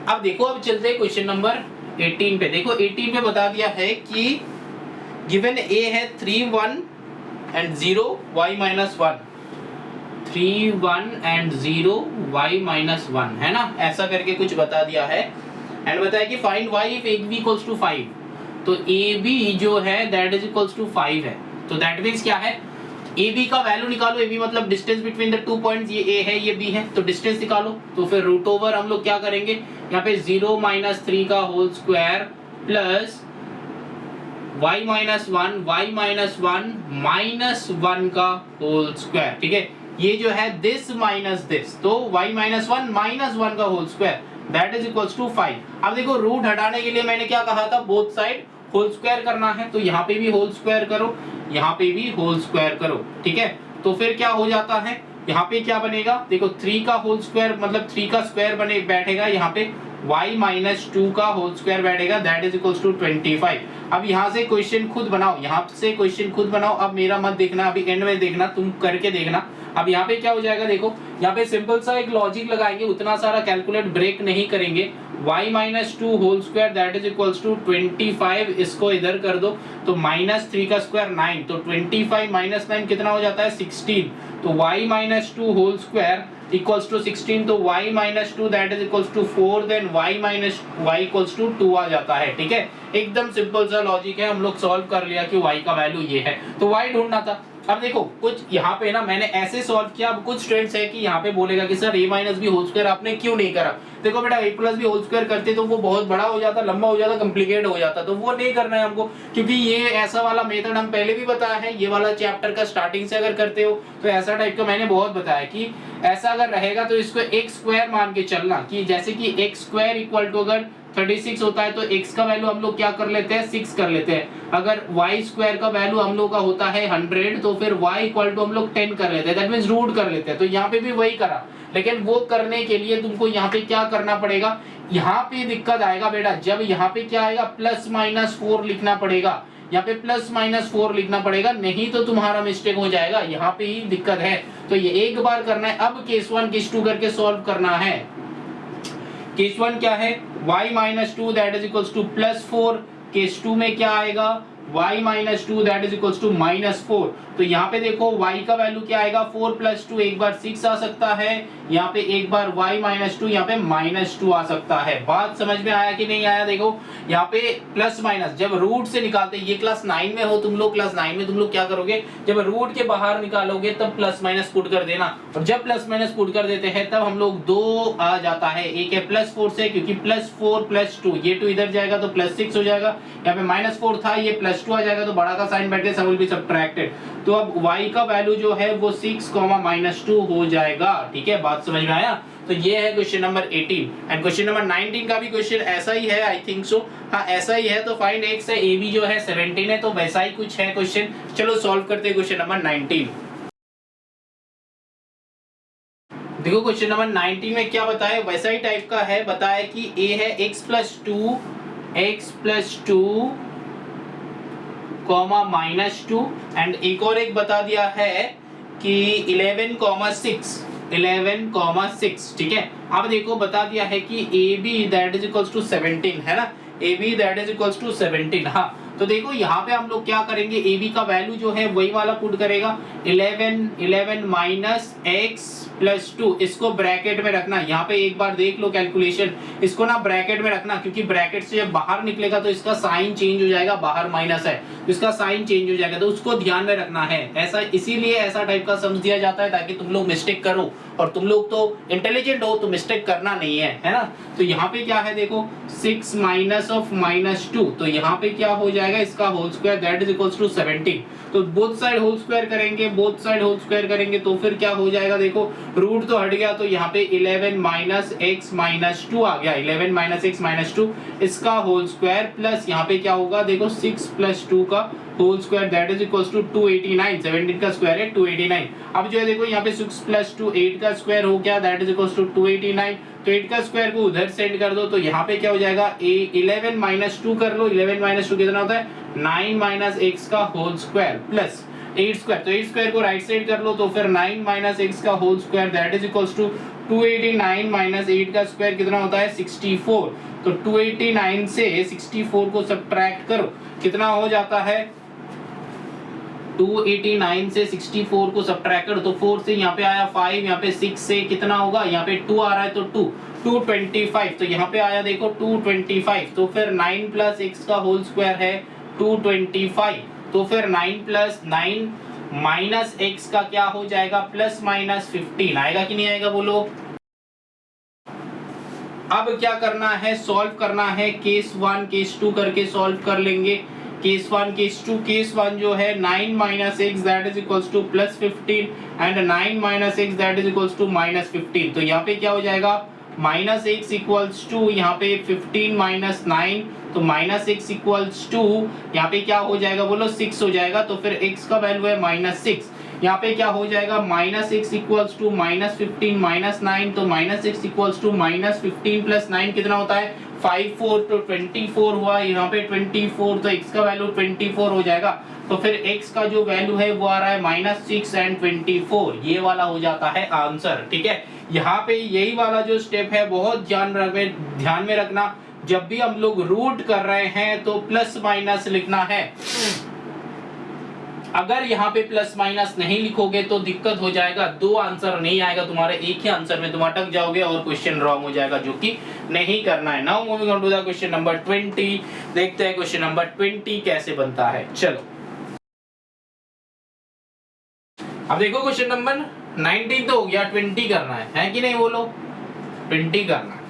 अब देखो, अब चलते हैं क्वेश्चन नंबर 18 पे। देखो 18 पे बता दिया है कि गिवन ए है 3 1 and 0 y minus 1, 3 1 and 0 y minus 1 है ना, ऐसा करके कुछ बता दिया है। एंड बताया कि find y if a b equals to 5, तो a b जो है दैट इज इक्वल्स टू 5 है। तो दैट मींस क्या है, ए बी का वैल्यू निकालो। ए बी मतलब डिस्टेंस बिटवीन द 2 पॉइंट्स, ये ए है ये बी है, तो डिस्टेंस निकालो। तो फिर रूट ओवर हम लोग क्या करेंगे, यहाँ पे 0 माइनस 3 का whole square plus y minus 1 y minus 1 minus 1 का होल स्क्वायर। ठीक है, ये जो है दिस माइनस दिस, तो y माइनस 1 माइनस 1 का whole square that is equals to 5। अब देखो रूट हटाने के लिए मैंने क्या कहा था, बोथ साइड होल स्क्वायर करना है, तो यहाँ पे भी होल स्क्वायर करो, यहाँ पे भी होल स्क्वायर करो। ठीक है, तो फिर क्या हो जाता है, यहाँ पे क्या बनेगा, देखो 3 का होल स्क्वायर मतलब 3 का स्क्वायर बने बैठेगा, यहाँ पे y माइनस 2 का होल स्क्वायर बैठेगा दैट इज इक्वल्स टू 25। अब यहाँ से क्वेश्चन खुद बनाओ, यहाँ से क्वेश्चन खुद बनाओ। अब मेरा मत देखना, अभी एंड में देखना, तुम करके देखना। अब यहाँ पे क्या हो जाएगा, देखो यहाँ पे सिंपल सा एक लॉजिक लगाएंगे, उतना सारा कैलकुलेट ब्रेक नहीं करेंगे। y minus 2 whole square that is equals to 25, इसको इधर कर दो, तो माइनस 3 का स्क्वायर 9, तो 25 माइनस 9 कितना हो जाता है 16। तो y minus 2 whole square equals to 16, तो y minus 2 that is equals to 4, then y equals to 2 आ जाता है। ठीक है, एकदम सिंपल सा लॉजिक है, हम लोग सॉल्व कर लिया कि y का वैल्यू ये है, तो y ढूंढना था। अब देखो कुछ यहाँ पे ना मैंने ऐसे सॉल्व किया। अब कुछ स्टूडेंट्स है कि यहाँ पे बोलेगा कि sir a minus B whole square आपने क्यों नहीं करा। देखो बेटा a plus B whole square करते तो वो बहुत बड़ा हो जाता, लंबा हो जाता, कॉम्प्लिकेट हो जाता, तो वो नहीं करना है हमको, क्योंकि ये ऐसा वाला मेथड हम पहले भी बताया है। ये वाला चैप्टर का स्टार्टिंग से अगर करते हो तो ऐसा टाइप का मैंने बहुत बताया कि ऐसा अगर रहेगा तो इसको x स्क्वायर मान के चलना, कि जैसे कि x स्क्वायर इक्वल टू अगर 36 होता है तो x का वैल्यू हम लोग क्या कर लेते हैं 6 कर लेते हैं। अगर y स्क्वायर का वैल्यू हम लोग का होता है 100, तो फिर y इक्वल टू हम लोग 10 कर लेते हैं, दैट मींस रूट कर लेते हैं। तो यहाँ पे भी वही करा, लेकिन वो करने के लिए तुमको यहाँ पे क्या करना पड़ेगा, यहाँ पे दिक्कत आएगा बेटा, जब यहाँ पे क्या आएगा प्लस माइनस 4 लिखना पड़ेगा, यहाँ पे प्लस माइनस 4 लिखना पड़ेगा, नहीं तो तुम्हारा मिस्टेक हो जाएगा, यहाँ पे ही दिक्कत है। तो ये एक बार करना है। अब केस 1 केस 2 करके सॉल्व करना है। केस 1 क्या है, y minus 2 that is equals to plus 4। Case 2 में क्या आएगा, y minus 2 that is equals to minus 4। तो यहाँ पे देखो y का वैल्यू क्या आएगा 4 प्लस 2, एक बार 6 आ सकता है, यहाँ पे एक बार y माइनस 2, यहाँ पे माइनस 2 आ सकता है। बात समझ में आया कि नहीं आया। देखो यहाँ पे प्लस माइनस जब रूट से निकालते, ये क्लास 9 में हो तुम लोग, क्लास 9 में तुम लोग क्या करोगे, जब रूट के बाहर निकालोगे तब प्लस माइनस पुट कर देना, और जब प्लस माइनस पुट कर देते हैं तब हम लोग 2 आ जाता है। एक है प्लस 4 से, क्योंकि प्लस 4 प्लस 2, ये 2 इधर जाएगा तो प्लस 6 हो जाएगा, यहाँ पे माइनस 4 था, ये प्लस 2 आ जाएगा, तो बड़ा का साइन बैठ के सब विल बी सबट्रैक्टेड। तो अब y का वैल्यू जो है वो 6 माइनस 2 हो जाएगा। ठीक है, बात समझ में आया। तो ये है question number 18। And question number 19 का भी क्वेश्चन ऐसा ही है, आई थिंक सो, हाँ ऐसा ही है। तो फाइंड x है, a b जो है 17 है, तो वैसा ही कुछ है क्वेश्चन। चलो सॉल्व करते हैं क्वेश्चन नंबर 19। देखो क्वेश्चन नंबर 19 में क्या बताया, वैसा ही टाइप का है। बताया कि a है x plus 2 comma minus 2, and एक और एक बता दिया है कि 11,6। ठीक है, अब देखो बता दिया है कि A B that is equals to 17 है ना, A B that is equals to 17। हाँ, तो देखो यहाँ पे हम लोग क्या करेंगे, ए बी का वैल्यू जो है वही वाला पुट करेगा, 11 माइनस x प्लस 2, इसको ब्रैकेट में रखना। यहाँ पे एक बार देख लो कैलकुलेशन, इसको ना ब्रैकेट में रखना, क्योंकि ब्रैकेट से जब बाहर निकलेगा तो इसका साइन चेंज हो जाएगा, बाहर माइनस है तो इसका साइन चेंज हो जाएगा, तो उसको ध्यान में रखना है। ऐसा इसीलिए ऐसा टाइप का समझ दिया जाता है ताकि तुम लोग मिस्टेक करो, और तुम लोग तो इंटेलिजेंट हो तो मिस्टेक करना नहीं है ना। तो यहाँ पे क्या है देखो 6 माइनस ऑफ माइनस 2, तो यहाँ पे क्या हो जाएगा इसका whole square that is equals to 17। तो बोथ साइड होल स्क्वायर करेंगे, बोथ साइड होल स्क्वायर करेंगे, तो फिर क्या हो जाएगा, देखो रूट तो हट गया, तो यहाँ पे 11 माइनस x माइनस 2 आ गया, 11 माइनस x माइनस 2 इसका होल स्क्वायर, प्लस यहाँ पे क्या होगा देखो 6 प्लस 2 का whole square that is equals to 289। 17 का स्क्वायर है 289। अब जो है देखो यहाँ पे 6 प्लस 2 8 का स्क्वायर हो गया दैट इज इक्वल्स टू 289। तो 8 का स्क्वायर को उधर सेंड कर दो, तो यहाँ पे क्या हो जाएगा 11 माइनस 2 कर लो, 11 माइनस 2 कितना होता है 9 माइनस x का होल स्क्वायर, प्लस 8 स्क्वायर, तो 8 स्क्वायर को राइट साइड कर लो तो फिर 9 माइनस x का whole square that is equals to 289 minus 8 का स्क्वायर कितना होता है 64। तो 289 से 64 को सब्ट्रैक्ट करो, कितना हो जाता है 289 से 64 को सब्ट्रैक्ट करो तो 4 से यहाँ पे आया 5, यहाँ पे 6 से कितना होगा, यहाँ पे 2 आ रहा है तो 225, तो यहाँ पे आया देखो 225। तो फिर 9 प्लस x का होल स्क्वायर है 225, तो फिर 9 प्लस 9 माइनस x का क्या हो जाएगा प्लस माइनस 15 आएगा कि नहीं आएगा बोलो। अब क्या करना है, सॉल्व करना है, केस 1 केस 2 करके सॉल्व कर लेंगे। केस 1 केस 2, केस 1 जो है 9 minus x that is equals to plus 15 and 9 minus x that is equals to minus 15। तो यहाँ पे क्या हो जाएगा माइनस एक्स इक्वल्स टू यहाँ पे 15 माइनस 9, तो माइनस एक्स इक्वल्स टू यहाँ पे क्या हो जाएगा बोलो 6 हो जाएगा। तो फिर x का वैल्यू है माइनस 6, यहाँ पे क्या हो जाएगा minus x equals to minus 15 minus 9, तो minus x equals to minus 15 plus 9 कितना होता है 5 4 तो 24 हुआ, यहाँ पे 24, तो x का वैल्यू 24 हो जाएगा। तो फिर x का जो वैल्यू है वो आ रहा है माइनस 6 एंड 24, ये वाला हो जाता है आंसर। ठीक है, यहाँ पे यही वाला जो स्टेप है बहुत ध्यान में रखना, जब भी हम लोग रूट कर रहे हैं तो प्लस माइनस लिखना है। अगर यहाँ पे प्लस माइनस नहीं लिखोगे तो दिक्कत हो जाएगा, दो आंसर नहीं आएगा तुम्हारे, एक ही आंसर में तुम अटक जाओगे और क्वेश्चन रॉन्ग हो जाएगा, जो कि नहीं करना है। Now moving on to the question number 20, देखते हैं क्वेश्चन नंबर 20 कैसे बनता है। चलो अब देखो क्वेश्चन नंबर 19 तो हो गया, 20 करना है कि नहीं बोलो, 20 करना है।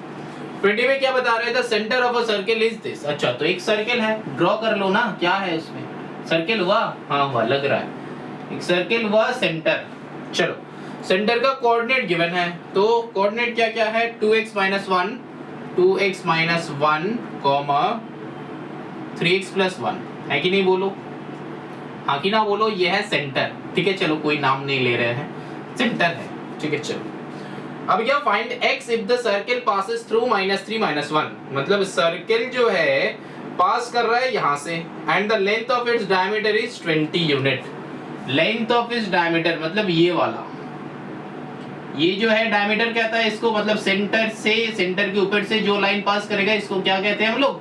20 में क्या बता रहे थे, centre of a circle is this. अच्छा तो एक सर्किल है, ड्रॉ कर लो ना, क्या है इसमें सर्किल हुआ, हाँ हुआ लग रहा है, एक सर्किल हुआ सेंटर। चलो सेंटर का कोऑर्डिनेट गिवन है, तो कोऑर्डिनेट क्या क्या है 2x minus 1, 2x minus 1 comma 3x plus 1 है कि नहीं बोलो, हाँ कि ना बोलो, ये है सेंटर। ठीक है चलो कोई नाम नहीं ले रहे हैं, सेंटर है। ठीक है चलो अब क्या find x if the circle passes through -3 -1, मतलब सर्किल जो है पास कर रहा है यहाँ से and the length of its diameter is 20 unit. Length of its diameter मतलब ये वाला, ये जो है डायमीटर कहता है इसको, मतलब सेंटर से, सेंटर के ऊपर से जो लाइन पास करेगा इसको क्या कहते हैं हम लोग,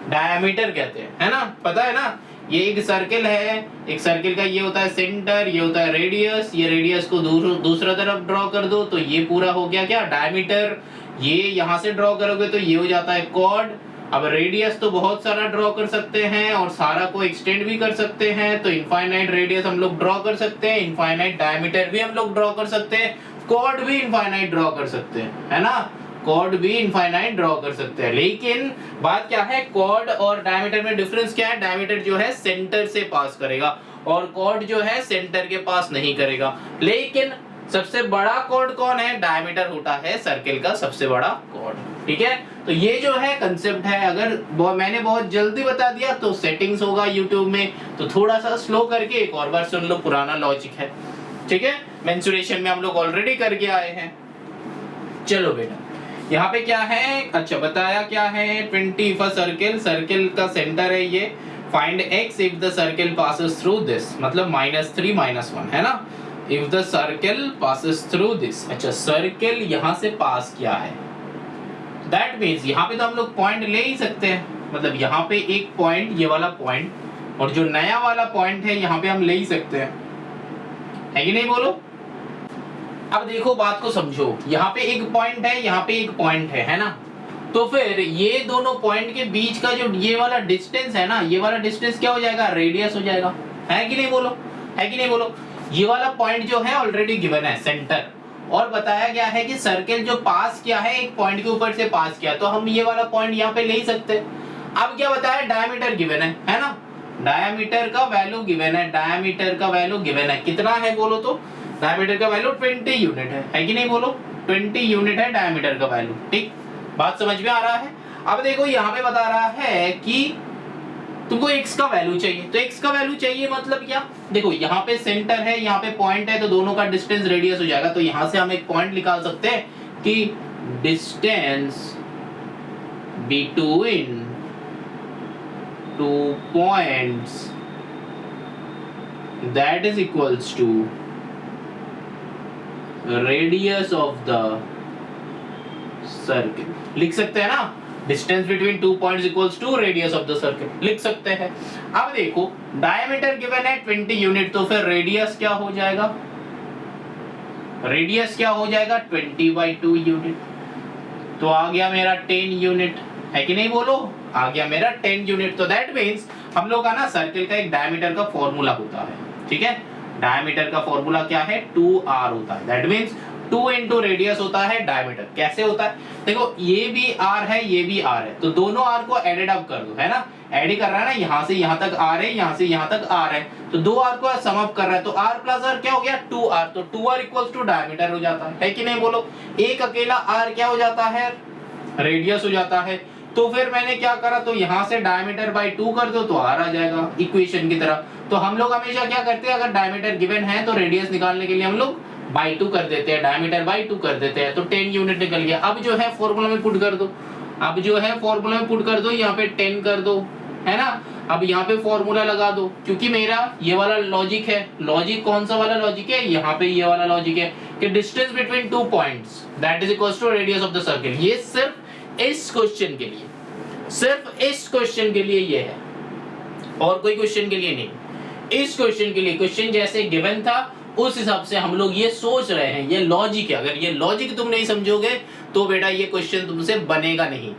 डायमीटर कहते हैं, है ना, पता है ना। ये एक सर्किल है, एक सर्किल का ये होता है सेंटर, ये होता है रेडियस, ये रेडियस को दूसरा तरफ ड्रॉ कर दो तो ये पूरा हो गया क्या डायमीटर। ये यहाँ से ड्रॉ करोगे तो ये हो जाता है कॉर्ड। अब रेडियस तो बहुत सारा ड्रॉ कर सकते हैं और सारा को एक्सटेंड भी कर सकते हैं, तो इनफाइनाइट रेडियस हम लोग ड्रॉ कर सकते हैं, इनफाइनाइट डायमीटर भी हम लोग ड्रॉ कर सकते हैं, कॉर्ड भी इनफाइनाइट ड्रॉ कर सकते हैं, है ना, कॉर्ड भी इनफाइनाइट ड्रॉ कर सकते हैं। लेकिन बात क्या है, कॉर्ड और डायमीटर में डिफरेंस क्या है, डायमीटर जो है सेंटर से पास करेगा और कॉर्ड जो है सेंटर के पास नहीं करेगा। लेकिन सबसे बड़ा कॉर्ड कौन है, डायमीटर होता है सर्किल का सबसे बड़ा कॉर्ड। ठीक है, तो ये जो है कंसेप्ट है, अगर मैंने बहुत जल्दी बता दिया तो सेटिंग्स होगा यूट्यूब में, तो थोड़ा सा स्लो करके एक और बार सुन लो, पुराना लॉजिक है। ठीक है, मेंसुरेशन में हम लोग ऑलरेडी करके आए हैं। चलो बेटा यहाँ पे क्या है, अच्छा बताया क्या है 20 फॉर सर्किल, सर्किल का सेंटर है ये, find x if the circle passes through this, मतलब -3 -1 है ना, if the circle passes through this. अच्छा सर्किल यहाँ से पास किया है, दैट मीन्स यहाँ पे तो हम लोग पॉइंट ले ही सकते हैं, मतलब यहाँ पे एक पॉइंट, ये वाला पॉइंट, और जो नया वाला पॉइंट है यहाँ पे हम ले ही सकते हैं, है कि नहीं बोलो। अब देखो बात को समझो, यहाँ पे एक पॉइंट है, यहाँ पे एक पॉइंट है ना, तो फिर ये दोनों पॉइंट के बीच का जो ये वाला डिस्टेंस है ना, ये वाला डिस्टेंस क्या हो जाएगा, रेडियस हो जाएगा, है कि नहीं बोलो, है कि नहीं बोलो। ये वाला पॉइंट जो है ऑलरेडी गिवन है सेंटर, और बताया गया है कि सर्किल जो पास किया है एक पॉइंट के ऊपर से पास किया, तो हम ये वाला पॉइंट यहाँ पे ले ही सकते हैं। अब क्या बताया, डायमीटर गिवन है ना, डायमीटर का वैल्यू गिवन है, डायमीटर का वैल्यू गिवन है, कितना है बोलो तो, डायमीटर का वैल्यू 20 यूनिट है कि नहीं बोलो, 20 यूनिट है डायमीटर का वैल्यू। ठीक, बात समझ में आ रहा है। अब देखो यहाँ पे बता रहा है कि तुमको x का वैल्यू चाहिए, तो x का वैल्यू चाहिए मतलब क्या, देखो यहाँ पे सेंटर है, यहाँ पे पॉइंट है, तो दोनों का डिस्टेंस रेडियस हो जाएगा, तो यहाँ से हम एक पॉइंट निकाल सकते हैं कि distance between 2 points that is equals to radius of the circle. लिख सकते हैं ना, distance between 2 points equals to radius of the circle, लिख सकते हैं। अब देखो डायमीटर गिवन है 20 यूनिट, तो फिर रेडियस क्या हो जाएगा, रेडियस क्या हो जाएगा 20/2 यूनिट, तो आ गया मेरा 10 यूनिट, है कि नहीं बोलो, आ गया मेरा 10 यूनिट। तो दैट मींस हम लोग का ना सर्किल का एक डायमीटर का फॉर्मूला होता है, ठीक है, डायमीटर का फॉर्मूला क्या है 2r होता है, दैट मींस 2 इंटू रेडियस होता है डायमीटर। कैसे होता है, देखो ये भी r है ये भी r है, तो दोनों r को एडेड अप कर दो, है ना, ऐड ही कर रहा है ना, यहाँ से यहाँ तक r है, यहाँ से यहाँ तक r है, तो दो r को सम अप कर रहा है, तो r प्लस r क्या हो गया 2r, तो 2r इक्वल्स टू डायमीटर हो जाता है कि नहीं बोलो। एक अकेला r क्या हो जाता है, रेडियस हो जाता है। तो फिर मैंने क्या करा, तो यहाँ से डायमीटर बाई 2 कर दो तो r आ जाएगा इक्वेशन की तरह। तो हम लोग हमेशा क्या करते हैं, अगर डायमीटर गिवन है तो रेडियस निकालने के लिए हम लोग बाई 2 कर देते हैं, डायमीटर बाई 2 कर देते हैं, तो 10 यूनिट निकल गया। अब जो है फॉर्मूला में पुट कर दो, अब जो है फॉर्मूला में पुट कर दो, यहाँ पे 10 कर दो, है ना। अब यहाँ पे फॉर्मूला लगा दो, क्योंकि मेरा ये वाला लॉजिक है, लॉजिक कौन सा वाला लॉजिक है, यहाँ पे ये वाला लॉजिक है कि distance between 2 points that is equals to radius of the circle. ये सिर्फ इस क्वेश्चन के लिए, सिर्फ इस क्वेश्चन के लिए ये है, और कोई क्वेश्चन के लिए नहीं। इस क्वेश्चन के लिए, क्वेश्चन जैसे गिवन था उस हिसाब से हम लोग ये सोच रहे हैं, ये लॉजिक है। अगर ये लॉजिक तुम नहीं समझोगे तो बेटा ये क्वेश्चन तुमसे बनेगा नहीं।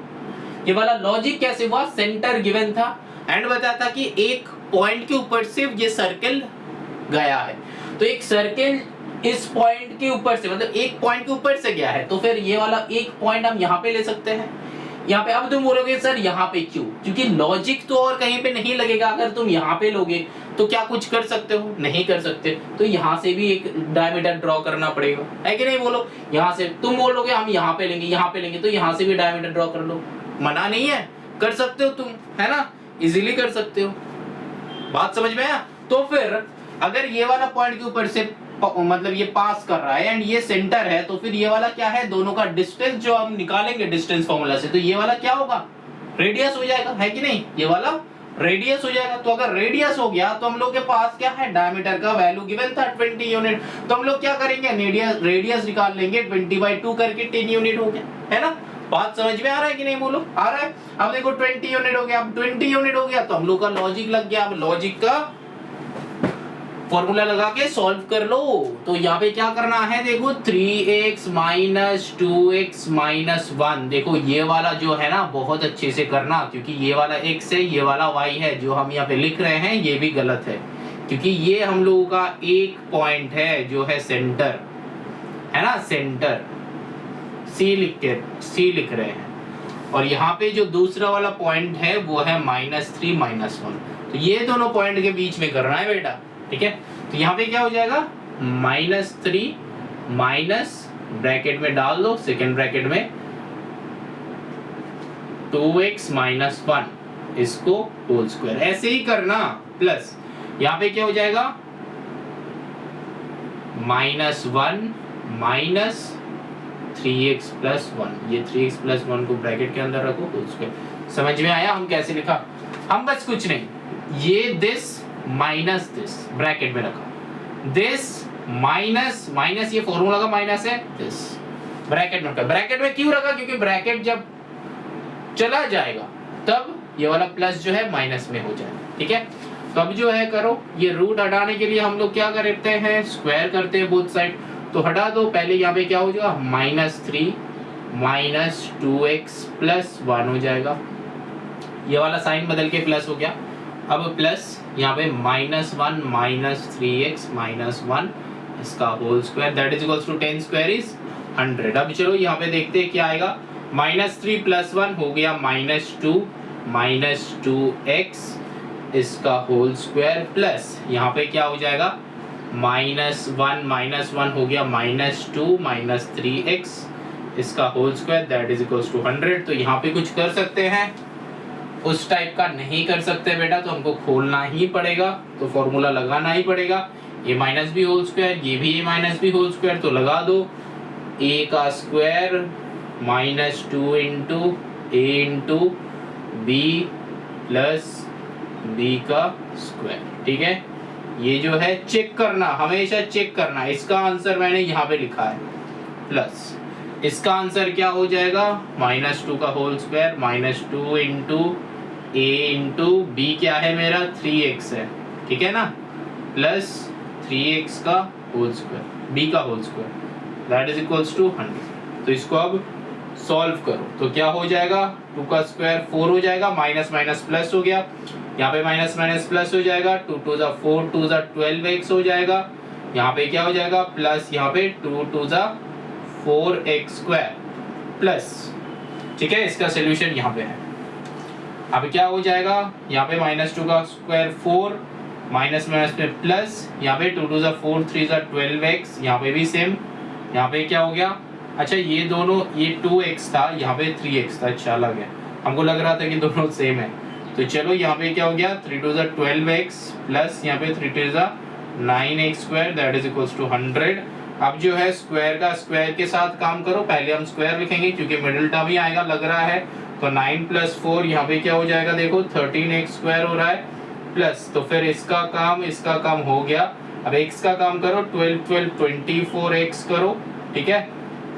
ये वाला लॉजिक कैसे हुआ, सेंटर गिवन था एंड बताया था कि एक पॉइंट के ऊपर से ये सर्किल गया है, तो एक सर्किल इस पॉइंट के ऊपर से, मतलब एक पॉइंट के ऊपर से गया है, तो फिर ये वाला एक पॉइंट हम यहाँ पे ले सकते हैं, यहाँ पे। अब तुम बोलोगे सर यहाँ पे क्यों, क्योंकि लॉजिक तो और कहीं पे नहीं लगेगा, अगर तुम यहाँ पे लोगे तो क्या कुछ कर सकते हो, नहीं कर सकते, तो यहाँ से भी एक डायमीटर ड्रॉ करना पड़ेगा, है कि नहीं बोलो। यहाँ से तुम बोलोगे हम यहाँ पे लेंगे, यहाँ पे लेंगे, तो यहाँ से भी डायमीटर ड्रॉ कर लो, मना नहीं है, कर सकते हो तुम, है ना, इजीली कर सकते हो। बात समझ में आया। तो फिर अगर ये वाला पॉइंट के ऊपर से मतलब ये पास कर रहा है एंड ये सेंटर है, तो फिर ये वाला क्या है, दोनों का डिस्टेंस जो हम निकालेंगे डिस्टेंस फॉर्मूला से, तो ये वाला क्या होगा, रेडियस हो जाएगा, है कि नहीं, ये वाला रेडियस हो जाएगा। तो अगर रेडियस हो गया तो हम लोग के पास क्या है, डायमीटर का वैल्यू गिवन था 20 यूनिट, तो हम लोग क्या करेंगे, रेडियस निकाल लेंगे, 20/2 करके 10 यूनिट हो गया, है ना। बात समझ में आ रहा है कि नहीं बोलो, आ रहा है। अब देखो 20 यूनिट हो गया, अब 20 यूनिट हो गया तो हम लोग का लॉजिक लग गया। अब लॉजिक का फॉर्मूला लगा के सॉल्व कर लो। तो यहाँ पे क्या करना है, देखो 3x - 2x - 1, देखो ये वाला जो है ना बहुत अच्छे से करना, क्योंकि ये वाला x है, ये वाला y है, जो हम यहाँ पे लिख रहे हैं ये भी गलत है, क्योंकि ये हम लोगों का एक पॉइंट है जो है सेंटर, है ना, सेंटर C लिख रहे हैं, और यहाँ पे जो दूसरा वाला पॉइंट है वो है -3 - 1, तो ये दोनों पॉइंट के बीच में करना है बेटा, ठीक है। तो यहाँ पे क्या हो जाएगा, -3 माइनस ब्रैकेट में डाल दो, सेकेंड ब्रैकेट में 2x - 1, इसको होल स्क्वायर, ऐसे ही करना, प्लस यहाँ पे क्या हो जाएगा -1 माइनस 3x + 1, ये 3x + 1 को ब्रैकेट के अंदर रखो, होल स्क्वायर। समझ में आया हम कैसे लिखा, हम बस कुछ नहीं, ये दिस माइनस दिस ब्रैकेट में रखा, दिस माइनस ये फॉर्मूला का माइनस है, दिस ब्रैकेट में रखा। ब्रैकेट में क्यों रखा, क्योंकि ब्रैकेट जब चला जाएगा तब ये वाला प्लस जो है माइनस में हो जाएगा, ठीक है। तो अब जो है करो, ये रूट हटाने के लिए हम लोग क्या करते हैं, स्क्वायर करते हैं बोथ साइड, तो हटा दो। पहले यहाँ पे क्या हो जाएगा, -3 - 2x + 1 हो जाएगा, ये वाला साइन बदल के प्लस हो गया। अब प्लस यहाँ पे -1 - 3x - 1, इसका whole square, that is equals to 10 square is 100। अब चलो यहाँ पे देखते हैं क्या आएगा, -3 + 1 हो गया -2 - 2x, इसका होल स्क्वायर, प्लस यहाँ पे क्या हो जाएगा, -1 - 1 हो गया -2 - 3x, इसका whole square, that is equals to 100। तो यहाँ पे कुछ कर सकते हैं, उस टाइप का नहीं कर सकते बेटा, तो हमको खोलना ही पड़ेगा, तो फॉर्मूला लगाना ही पड़ेगा, a - b होल स्क्वायर, ये भी a - b होल स्क्वायर, तो लगा दो, a का स्क्वायर -2 × a × b + b का स्क्वायर, ठीक है। ये जो है चेक करना, हमेशा चेक करना। इसका आंसर मैंने यहाँ पे लिखा है प्लस, इसका आंसर क्या हो जाएगा -2 का whole square, -2 into a into B क्या है मेरा 3x है, ठीक है ना, प्लस 3x का होल स्क्वायर, b का whole square that is equals to 100। तो इसको अब सॉल्व करो तो क्या हो जाएगा, 2 का स्क्वायर 4 हो जाएगा, माइनस माइनस प्लस हो गया, यहाँ पे माइनस माइनस प्लस हो जाएगा, 2 2 जा 4 2 जा 12x हो जाएगा, यहाँ पे क्या हो जाएगा प्लस, यहाँ पे 2 2 जा 4x स्क्वायर प्लस, ठीक है। इसका सोल्यूशन यहाँ पे है। अब क्या हो जाएगा, यहाँ पे -2 का स्क्वायर 4 माइनस माइनस में प्लस, यहाँ पे 2 2 जा 4 3 जा 12x, यहाँ पे भी सेम, यहाँ पे क्या हो गया, अच्छा ये दोनों, ये 2x था, यहाँ पे 3x था, अच्छा अलग है, हमको लग रहा था कि दोनों सेम है। तो चलो यहाँ पे क्या हो गया 3 2 जा 12x प्लस यहाँ पे 3 2 जा 9x square that is equals to 100। अब जो है स्क्वायर का स्क्वायर के साथ काम करो, पहले हम स्क्वायर लिखेंगे क्योंकि मिडिल टर्म ही आएगा लग रहा है, तो 9 + 4 यहाँ पे क्या हो जाएगा, देखो 13x स्क्वायर हो रहा है प्लस, तो फिर इसका काम हो गया। अब x का काम करो, 12 12 24x करो, ठीक है,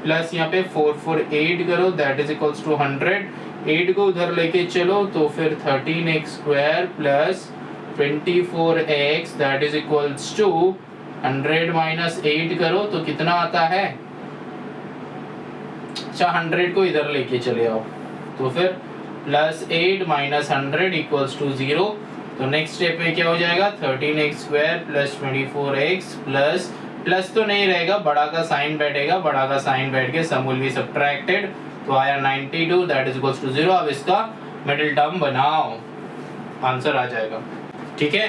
प्लस यहाँ पे 4 4 8 करो दैट इज इक्वल्स टू 100। 8 को उधर लेके चलो तो फिर 13x square plus 24x that is equals to 100 minus 8 करो तो कितना आता है, अच्छा 100 को इधर लेके चले आओ तो फिर प्लस 8 माइनस 100 इक्वल्स टू 0। तो नेक्स्ट स्टेप में क्या हो जाएगा 13x square plus 24x plus, plus तो नहीं रहेगा, बड़ा का साइन बैठेगा, बड़ा का साइन बैठ के सम विल बी सब्ट्रैक्टेड, तो आया 92 दैट इज इक्वल्स टू 0। अब इसका मिडिल टर्म बनाओ, आंसर आ जाएगा, ठीक है।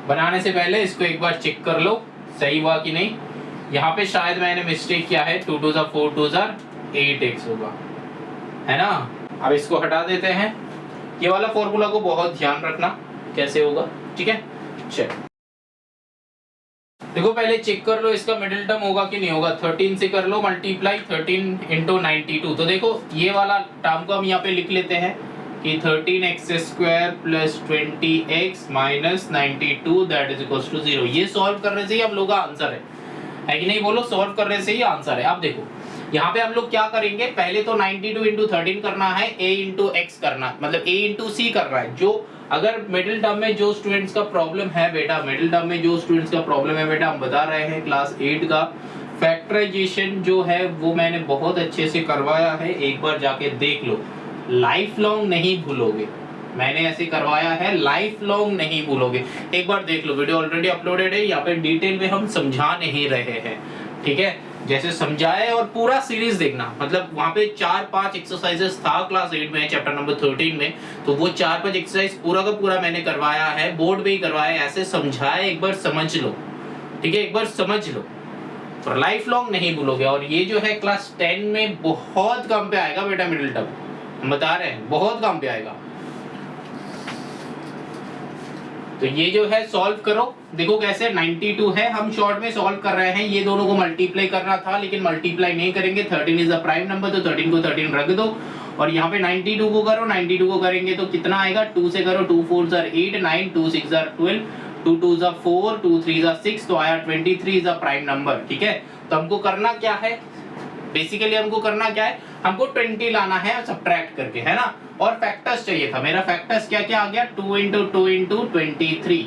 बनाने से पहले इसको एक बार चेक कर लो सही हुआ कि नहीं। यहाँ पे शायद मैंने मिस्टेक किया है, 2 2 जा 4 2 जा 8x होगा, है ना। अब इसको हटा देते हैं, ये वाला फॉर्मूला को बहुत ध्यान रखना कैसे होगा, ठीक है। चल देखो पहले चेक कर लो इसका मिडिल टर्म होगा कि नहीं होगा। 13 से कर लो मल्टीप्लाई, 13 इंटू 92, तो देखो ये वाला टर्म को हम यहाँ पे लिख लेते हैं कि 13x square plus 20x minus 92 that is equals to 0। ये सॉल्व करने से ही हम लोग का आंसर है कि नहीं, बोलो, सॉल्व करने से ही आंसर है। अब देखो यहाँ पे हम लोग क्या करेंगे, पहले तो 92 इंटू 13 करना है, a इंटू x करना, मतलब a इंटू c करना है। जो अगर मिडिल टर्म में जो स्टूडेंट्स का प्रॉब्लम है बेटा, मिडिल टर्म में जो स्टूडेंट्स का प्रॉब्लम है बेटा, हम बता रहे हैं क्लास 8 का फैक्टराइजेशन जो है वो मैंने बहुत अच्छे से करवाया है, एक बार जाके देख लो, लाइफ लॉन्ग नहीं भूलोगे, मैंने ऐसे करवाया है, लाइफ लॉन्ग नहीं भूलोगे, एक बार देख लो, वीडियो ऑलरेडी अपलोडेड है, यहाँ पे डिटेल में हम समझा नहीं रहे हैं, ठीक है, जैसे समझाए, और पूरा सीरीज देखना, मतलब वहाँ पे 4-5 एक्सरसाइजेस था क्लास 8 में चैप्टर नंबर 13 में, तो वो 4-5 एक्सरसाइज पूरा का पूरा मैंने करवाया है, बोर्ड पे ही करवाया, ऐसे समझाए, एक बार समझ लो, ठीक है, एक बार समझ लो, और लाइफ लॉन्ग नहीं भूलोगे। और ये जो है क्लास 10 में बहुत कम पे आएगा बेटा मिडिल टर्म, हम बता रहे हैं बहुत कम पे आएगा। तो ये जो है सॉल्व करो, देखो कैसे 92 है, हम शॉर्ट में सॉल्व कर रहे हैं, ये दोनों को मल्टीप्लाई करना था लेकिन मल्टीप्लाई नहीं करेंगे, 13 इज द प्राइम नंबर, तो 13 को 13 रख दो, और यहाँ पे 92 को करो, 92 को करेंगे तो कितना आएगा, 2 से करो, 2 4 जार 8 9 2 6 जार 12 2 2 जार 4 2 3 जार 6, तो आया 23 इज द प्राइम नंबर, ठीक है। तो हमको करना क्या है, बेसिकली हमको करना क्या है, हमको 20 लाना है सब्ट्रैक्ट करके, है ना, और फैक्टर्स चाहिए था। मेरा फैक्टर्स क्या क्या आ गया, 2 into 2 into 23,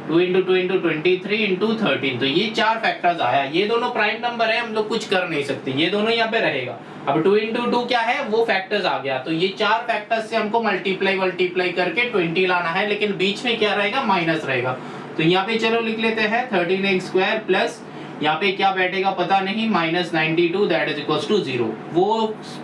2 into 2 into 23 into 13, तो ये 4 फैक्टर्स आया। ये दोनों प्राइम नंबर है, हम लोग कुछ कर नहीं सकते, ये दोनों यहाँ पे रहेगा। अब 2 इंटू 2 क्या है, वो फैक्टर्स आ गया, तो ये 4 फैक्टर्स से हमको मल्टीप्लाई करके 20 लाना है, लेकिन बीच में क्या रहेगा, माइनस रहेगा। तो यहाँ पे चलो लिख लेते हैं 13x स्क्वायर प्लस, यहाँ पे क्या बैठेगा पता नहीं, minus 92 that is equals to 0। वो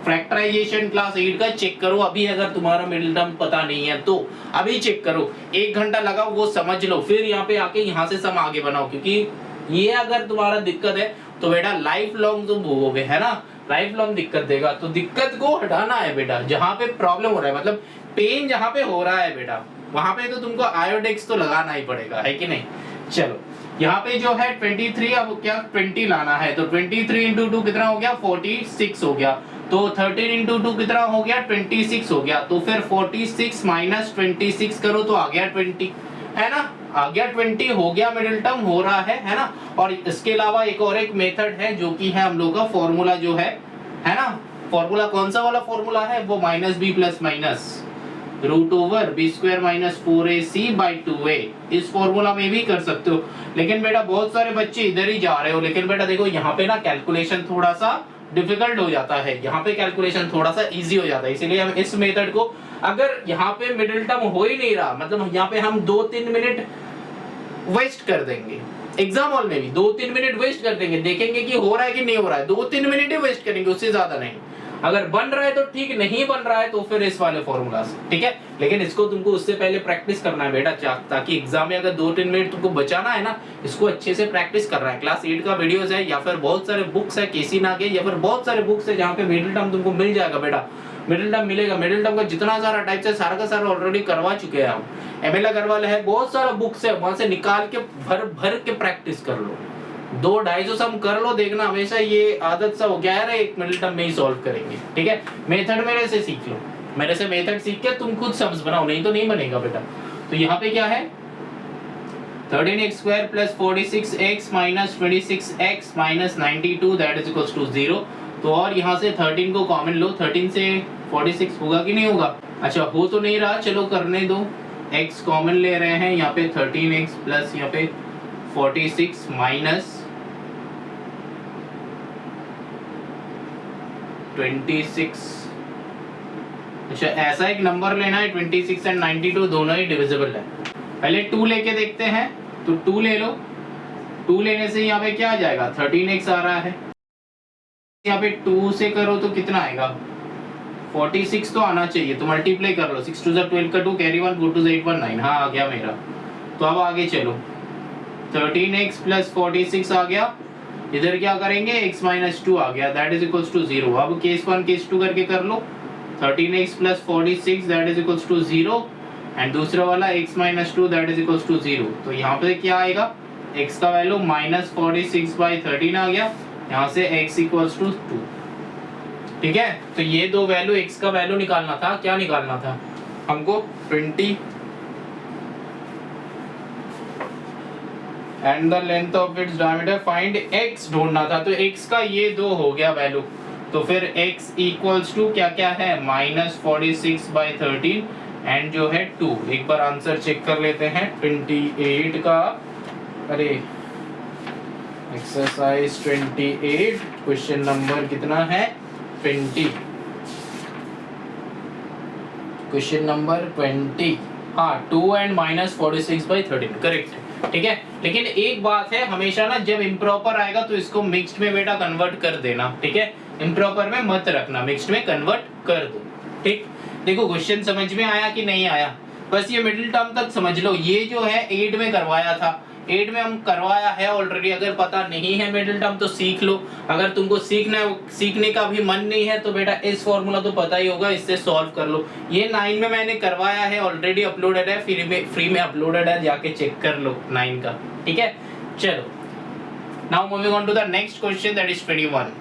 फैक्टराइजेशन क्लास 8 का चेक करो अभी, अगर तुम्हारा मिडिल टर्म पता नहीं है तो अभी चेक करो, 1 घंटा लगाओ, वो समझ लो, फिर यहाँ पे आके यहाँ से सम आगे बनाओ, क्योंकि ये अगर तुम्हारा दिक्कत है तो बेटा लाइफ लॉन्ग तुम भोगोगे, है ना, लाइफ लॉन्ग दिक्कत देगा। तो दिक्कत को हटाना है बेटा, जहाँ पे प्रॉब्लम हो रहा है, मतलब पेन जहाँ पे हो रहा है बेटा, वहां पे तो तुमको आयोडेक्स तो लगाना ही पड़ेगा, है कि नहीं। चलो यहाँ पे जो है 23, अब क्या 20 लाना है, तो 23 इंटू 2 कितना हो गया, 46 हो गया, तो 13 इंटू 2 कितना हो गया, 26 हो गया, तो फिर 46 माइनस 26 करो तो आ गया 20, है ना, आ गया 20, हो गया मिडिल टर्म, हो रहा है ना। और इसके अलावा एक और एक मेथड है जो कि है हम लोग का फॉर्मूला जो है ना। फॉर्मूला कौन सा वाला फॉर्मूला है? वो minus B plus minus root over B square minus 4ac/2a, इस फॉर्मूला में भी कर सकते हो। लेकिन बेटा बहुत सारे बच्चे इधर ही जा रहे हो, लेकिन बेटा देखो यहाँ पे ना कैलकुलेशन थोड़ा सा डिफिकल्ट हो जाता है, यहाँ पे कैलकुलेशन थोड़ा सा इजी हो जाता है, इसीलिए हम इस मेथड को, अगर यहाँ पे मिडिल टर्म हो ही नहीं रहा, मतलब यहाँ पे हम 2-3 मिनट वेस्ट कर देंगे, एग्जाम हॉल में भी 2-3 मिनट वेस्ट कर देंगे, देखेंगे कि हो रहा है कि नहीं हो रहा है, 2-3 मिनट ही वेस्ट करेंगे, उससे ज्यादा नहीं। अगर बन रहा है तो ठीक, नहीं बन रहा है तो फिर इस वाले फॉर्मूला से, ठीक है। लेकिन इसको तुमको उससे पहले प्रैक्टिस करना है बेटा, ताकि एग्जाम में अगर 2-3 मिनट तुमको बचाना है ना, इसको अच्छे से प्रैक्टिस करना है। क्लास 8 का वीडियोस है, या फिर बहुत सारे बुक्स है केसी नागे, या फिर बहुत सारे बुक्स है जहाँ पे मिडिल टर्म तुमको मिल जाएगा बेटा, मिडिल टर्म मिलेगा। मिडिल टर्म का जितना सारा टाइप्स है सारा का सारा ऑलरेडी करवा चुके हैं हम, एमएल अग्रवाल है, बहुत सारा बुक्स है, वहां से निकाल के भर भर के प्रैक्टिस कर लो, 2-250 सम कर लो, देखना हमेशा ये आदत सा हो गया है, एक मिडिल टर्म में ही सॉल्व करेंगे, ठीक है। मेथड मेरे से सीख लो, मेरे से मेथड सीख के तुम खुद सम्स बनाओ, नहीं तो नहीं बनेगा बेटा। तो यहाँ पे क्या है, 13x² + 46x - 26x - 92 that is equals to 0। तो और यहाँ से 13 को कॉमन लो, 13 से 46 होगा कि नहीं होगा? अच्छा हो तो नहीं रहा, चलो करने दो, x कॉमन ले रहे हैं, यहाँ पे 13x प्लस यहाँ पे 46 माइनस 26। अच्छा ऐसा एक नंबर लेना है, 26 एंड 92 दोनों ही डिविजिबल है। पहले 2 लेके देखते हैं, तो 2 ले लो, 2 लेने से यहाँ पे क्या आ जाएगा, 13x आ रहा है, यहाँ पे 2 से करो तो कितना आएगा, 46 तो आना चाहिए, तो मल्टीप्लाई कर लो, 6 2 12 का 2 कैरी 1 4 2 8 1 9, हाँ आ गया मेरा। तो अब आगे चलो, 13x प्लस 46 आ गया, इधर क्या करेंगे, x माइनस 2 आ गया, दैट इज इक्वल्स टू 0। अब केस 1 केस 2 करके कर लो, 13x plus 46 that is equals to 0 and दूसरा वाला x minus 2 that is equals to 0। तो यहाँ पे क्या आएगा, x का वैल्यू माइनस 46/13 आ गया, यहाँ से x इक्वल्स टू 2, ठीक है। तो ये दो वैल्यू, x का वैल्यू निकालना था, क्या निकालना था हमको, 20 and the length of its diameter, find x ढूंढना था। तो x का ये दो हो गया वैल्यू, तो फिर x इक्वल्स टू क्या क्या है, माइनस 46/13 एंड जो है 2। एक बार आंसर चेक कर लेते हैं 28 का, अरे एक्सरसाइज 28 क्वेश्चन नंबर कितना है, 20, क्वेश्चन नंबर 20, हाँ 2 एंड माइनस 46/13 करेक्ट, ठीक है। लेकिन एक बात है, हमेशा ना जब इम्प्रॉपर आएगा तो इसको मिक्स्ड में बेटा कन्वर्ट कर देना, ठीक है, इम्प्रॉपर में मत रखना, मिक्स्ड में कन्वर्ट कर दो, ठीक। देखो क्वेश्चन समझ में आया कि नहीं आया, बस ये मिडिल टर्म तक समझ लो। ये जो है 8 में करवाया था, 8 में हम करवाया है ऑलरेडी, अगर पता नहीं है मिडिल टर्म तो सीख लो, अगर तुमको सीखने का भी मन नहीं है तो बेटा इस फॉर्मूला तो पता ही होगा, इससे सॉल्व कर लो। ये 9 में मैंने करवाया है, ऑलरेडी अपलोडेड है, फ्री में अपलोडेड है, जाके चेक कर लो 9 का, ठीक है। चलो now moving on to the next question that is 21।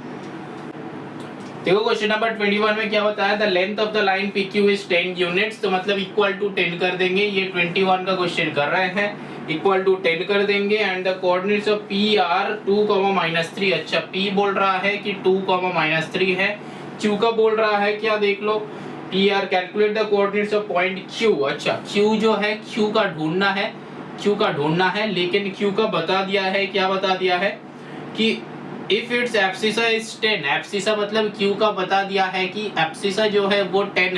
देखो क्वेश्चन नंबर 21 में क्या बताया, the length of the line PQ is 10 units, तो मतलब इक्वल टू 10 कर देंगे, ये 21 का क्वेश्चन कर रहे हैं, इक्वल टू 10 कर देंगे and the coordinates of P are 2, -3। अच्छा P बोल रहा है कि 2, -3 है, Q का बोल रहा है क्या, देख लो, P are calculate the coordinates of point Q। अच्छा Q जो है, Q का ढूंढना है, लेकिन Q का बता दिया है, क्या बता दिया है कि if it's abscissa is 10, abscissa मतलब Q का बता दिया है कि एब्सिसा जो है वो 10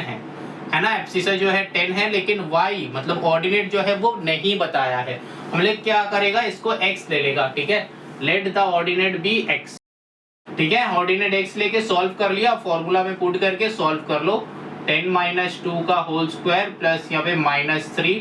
है ना, एब्सिसा जो है 10 है, लेकिन y मतलब ऑर्डिनेट जो है वो नहीं बताया है। हम लोग क्या करेगा, इसको x ले लेगा, ठीक है, let the ordinate be x, ठीक है, ऑर्डिनेट x लेके सॉल्व कर लिया, फॉर्मूला में पुट करके सॉल्व कर लो, 10 - 2 का होल स्क्वायर प्लस यहाँ पे -3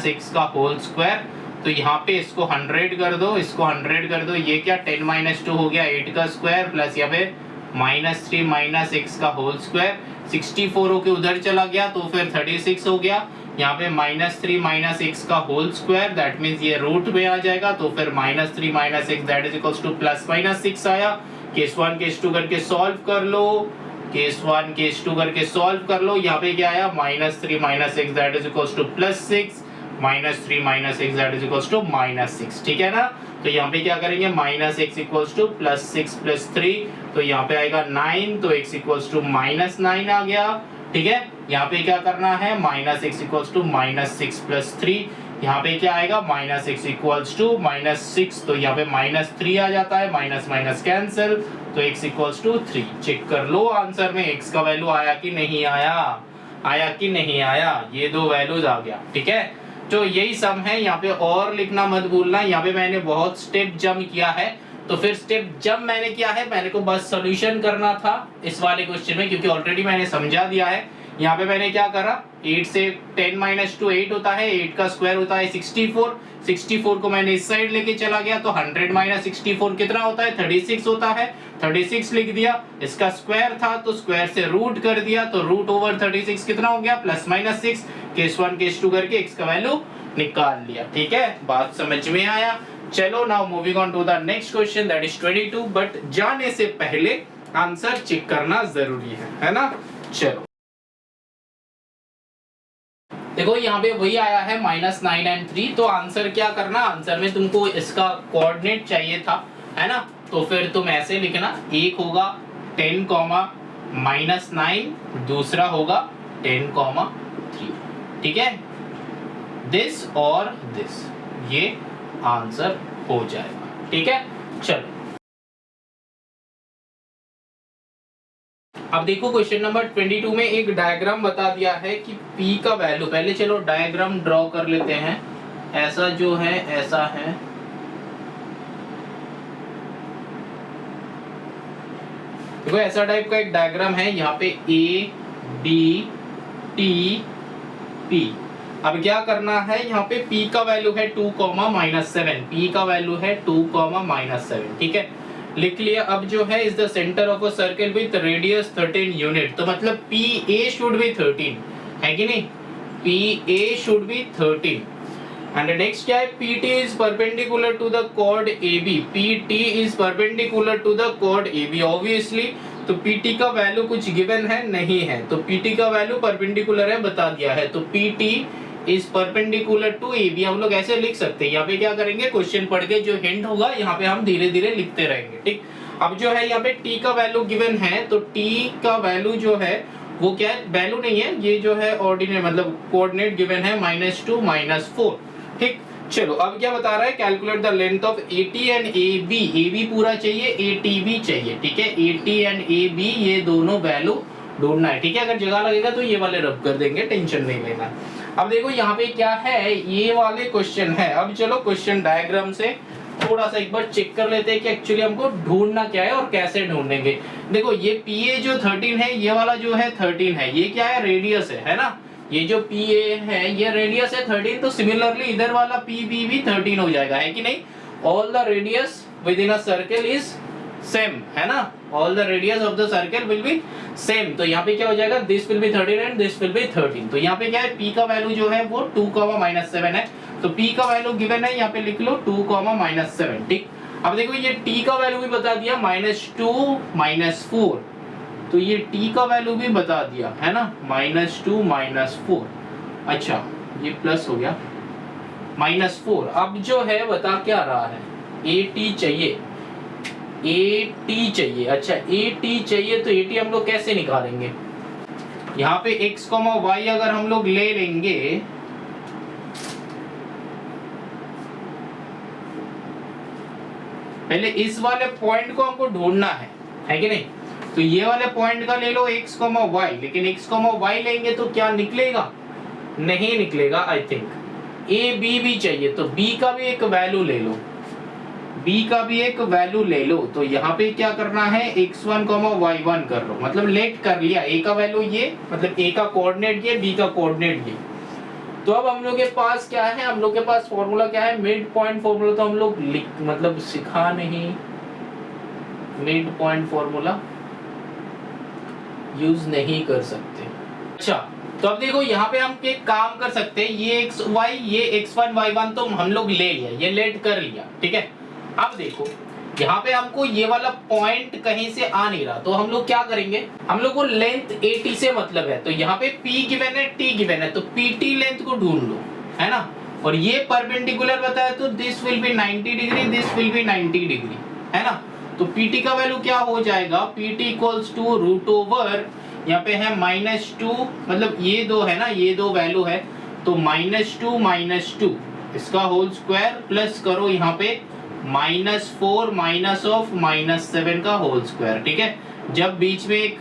- x का होल स्क्वायर। तो यहाँ पे इसको 100 कर दो, इसको 100 कर दो, ये क्या 10 - 2 हो गया 8 का स्क्वायर प्लस यहाँ पे -3 - x का होल स्क्वायर, 64 होके उधर चला गया तो फिर 36 हो गया, यहाँ पे -3 - x का होल स्क्वायर, दैट मीन्स ये रूट में आ जाएगा, तो फिर -3 - x that is equals to +-6 आया। केस 1 केस 2 करके सॉल्व कर लो, केस 1 केस 2 करके सॉल्व कर लो, यहाँ पे क्या आया, -3 - x that is equals to +6 -3 - x that is equals to -6, ठीक है ना। तो यहाँ पे क्या करेंगे, -x इक्वल्स टू +6 + 3, तो यहाँ पे आएगा 9, तो x इक्वल्स टू -9 आ गया, ठीक है। यहाँ पे क्या करना है, -x इक्वल्स टू -6 + 3, यहाँ पे क्या आएगा, -x इक्वल्स टू -6, तो यहाँ पे -3 आ जाता है, माइनस माइनस कैंसिल, तो x इक्वल्स टू 3। चेक कर लो आंसर में x का वैल्यू आया कि नहीं आया, आया कि नहीं आया, ये दो वैल्यूज आ गया, ठीक है। तो यही सम है, यहाँ पे और लिखना मत भूलना। यहाँ पे मैंने बहुत स्टेप जंप किया है, तो फिर स्टेप जंप मैंने किया है, मैंने को बस सॉल्यूशन करना था इस वाले क्वेश्चन में, क्योंकि ऑलरेडी मैंने समझा दिया है। यहाँ पे मैंने क्या करा, 8 से 10 - 2 8 होता है, 8 का स्क्वायर होता है 64, 64 को मैंने इस साइड लेके चला गया, तो 100 - 64 कितना होता है, 36 होता है, 36 लिख दिया। इसका स्क्वायर था तो स्क्वायर से रूट कर दिया, तो √36 कितना हो गया, +- 6, केस 1 केस 2 करके x का वैल्यू निकाल लिया, ठीक है। बात समझ में आया। चलो now moving on to the next question that is 22, but जाने से पहले आंसर चेक करना जरूरी है ना। चलो देखो यहाँ पे वही आया है -9 और 3, तो आंसर क्या करना, आंसर में तुमको इसका कोऑर्डिनेट चाहिए था, है ना। तो फिर तुम ऐसे लिखना, एक होगा 10, -9, दूसरा होगा 10, 3, ठीक है। दिस और दिस, ये आंसर हो जाएगा, ठीक है। चलो अब देखो क्वेश्चन नंबर 22 में एक डायग्राम बता दिया है कि P का वैल्यू, पहले चलो डायग्राम ड्रॉ कर लेते हैं। ऐसा जो है ऐसा है, देखो ऐसा टाइप का एक डायग्राम है, यहाँ पे A B T P। अब क्या करना है, यहाँ पे P का वैल्यू है 2, -7, P का वैल्यू है 2, -7, ठीक है, लिख लिया। अब जो है is the centre of a circle with radius 13 unit, तो मतलब PA शुड बी 13, है कि नहीं, PA should be 13। And next क्या है, PT is perpendicular to the chord AB, PT is perpendicular to the chord AB obviously. तो PT का value कुछ गिवन है नहीं है, तो PT का वैल्यू परपेंडिकुलर है, बता दिया है, तो PT is perpendicular to AB हम लोग ऐसे लिख सकते हैं। यहाँ पे क्या करेंगे, क्वेश्चन पढ़ के जो हिंट होगा यहाँ पे हम धीरे धीरे लिखते रहेंगे, ठीक। अब जो है यहाँ पे T का वैल्यू गिवन है, तो T का वैल्यू जो है वो क्या है, वैल्यू नहीं है, ये जो है ऑर्डिनेट मतलब कोऑर्डिनेट गिवन है -2 -4, ठीक। चलो अब क्या बता रहा है, calculate the length of AT and AB, AB पूरा चाहिए, AT भी चाहिए, ठीक है। AT एंड AB ये दोनों वैल्यू ढूंढना है, ठीक है। अगर जगह लगेगा तो ये वाले रब कर देंगे, टेंशन नहीं लेना। अब देखो यहाँ पे क्या है, ये वाले क्वेश्चन है। अब चलो क्वेश्चन डायग्राम से थोड़ा सा एक बार चेक कर लेते हैं कि एक्चुअली हमको ढूंढना क्या है और कैसे ढूंढेंगे। देखो ये PA जो 13 है, ये वाला जो है 13 है, ये क्या है, रेडियस है ना। ये जो PA है ये रेडियस है 13, तो सिमिलरली इधर वाला PB भी 13 हो जाएगा, है कि नहीं। All the radius with in a circle is same, है ना, all the radius of the circle will be same. तो यहाँ पे क्या हो जाएगा, this will be 13 and this will be 13। तो यहाँ पे क्या है, P का वैल्यू जो है वो 2, -7 है, तो P का वैल्यू गिवन है, यहाँ पे लिख लो 2, -7, ठीक। अब देखो ये T का वैल्यू भी बता दिया, -2 -4, तो ये T का वैल्यू भी बता दिया, है ना, -2 -4। अच्छा ये प्लस हो गया, -4। अब जो है बता क्या रहा है, AT चाहिए, AT चाहिए। अच्छा AT चाहिए, तो AT हम लोग कैसे निकालेंगे, यहाँ पे x, y अगर हम लोग ले लेंगे, पहले इस वाले पॉइंट को हमको ढूंढना है कि नहीं। तो ये वाले पॉइंट का ले लो x, y, लेकिन x, y लेंगे तो क्या निकलेगा, नहीं निकलेगा आई थिंक। A B भी चाहिए, तो B का भी एक वैल्यू ले लो, B का भी एक वैल्यू ले लो। तो यहाँ पे क्या करना है, x1, y1 कर लो, मतलब लेट कर लिया। A का वैल्यू ये, मतलब A का कोऑर्डिनेट ये, B का कोऑर्डिनेट ये। तो अब हम लोग के पास क्या है, हम लोग के पास फॉर्मूला क्या है, मिड पॉइंट फॉर्मूला। तो हम लोग मतलब सिखा नहीं, मिड पॉइंट फॉर्मूला यूज नहीं कर सकते। अच्छा तो अब देखो यहाँ पे हम एक काम कर सकते हैं, ये xy, ये x1 y1 तो हम लोग ले लिया, ये लेट कर लिया, ठीक है। अब देखो यहाँ पे हमको ये वाला पॉइंट कहीं से आ नहीं रहा, तो हम लोग क्या करेंगे, हम लोग को लेंथ AT से मतलब है। तो यहाँ पे P गिवन है, T गिवन है, तो PT लेंथ को ढूंढ लो, है ना। और ये परपेंडिकुलर बताया तो this will be 90 degree, this will be 90 degree, है ना। तो PT का वैल्यू क्या हो जाएगा, PT equals to root over, यहाँ पे है -2, मतलब ये दो है ना, ये दो वैल्यू है, तो -2 इसका होल स्क्वायर प्लस करो यहाँ पे -4 माइनस ऑफ -7 का होल स्क्वायर, ठीक है। जब बीच में एक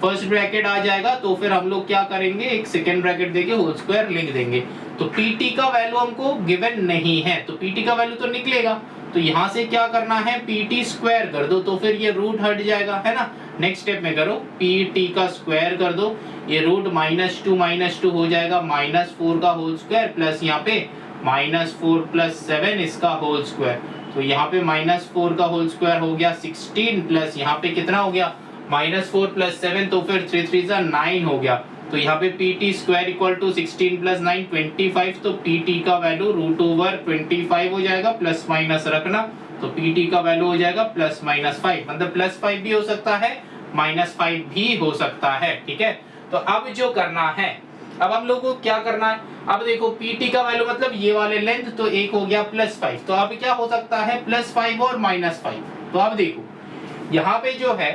फर्स्ट ब्रैकेट आ जाएगा तो फिर हम लोग क्या करेंगे, एक सेकेंड ब्रैकेट देके होल स्क्वायर लिख देंगे। तो PT का वैल्यू हमको गिवन नहीं है, तो PT का वैल्यू तो निकलेगा, तो यहाँ से क्या करना है, PT स्क्वायर कर दो, तो फिर ये रूट हट जाएगा, है ना। नेक्स्ट स्टेप में करो, PT का स्क्वायर कर दो, ये रूट -2 हो जाएगा, -4 का होल स्क्वायर प्लस यहाँ पे -4 + 7 इसका होल स्क्वायर, तो यहाँ पे -4 का होल स्क्वायर हो गया 16 प्लस यहाँ पे कितना हो गया -4 + 7, तो फिर 3 3 जा 9 हो गया, तो यहाँ पे PT स्क्वायर इक्वल टू 16 + 9 25, तो PT का वैल्यू रूट ओवर 25 हो जाएगा, प्लस माइनस रखना, तो PT का वैल्यू हो जाएगा +-5, मतलब +5 भी हो सकता है, -5 भी हो सकता है, ठीक है। तो अब जो करना है, अब हम लोग को क्या करना है, अब देखो PT का वैल्यू मतलब ये वाले लेंथ, तो एक हो गया +5, तो अब क्या हो सकता है +5 और -5, तो अब देखो यहाँ पे जो है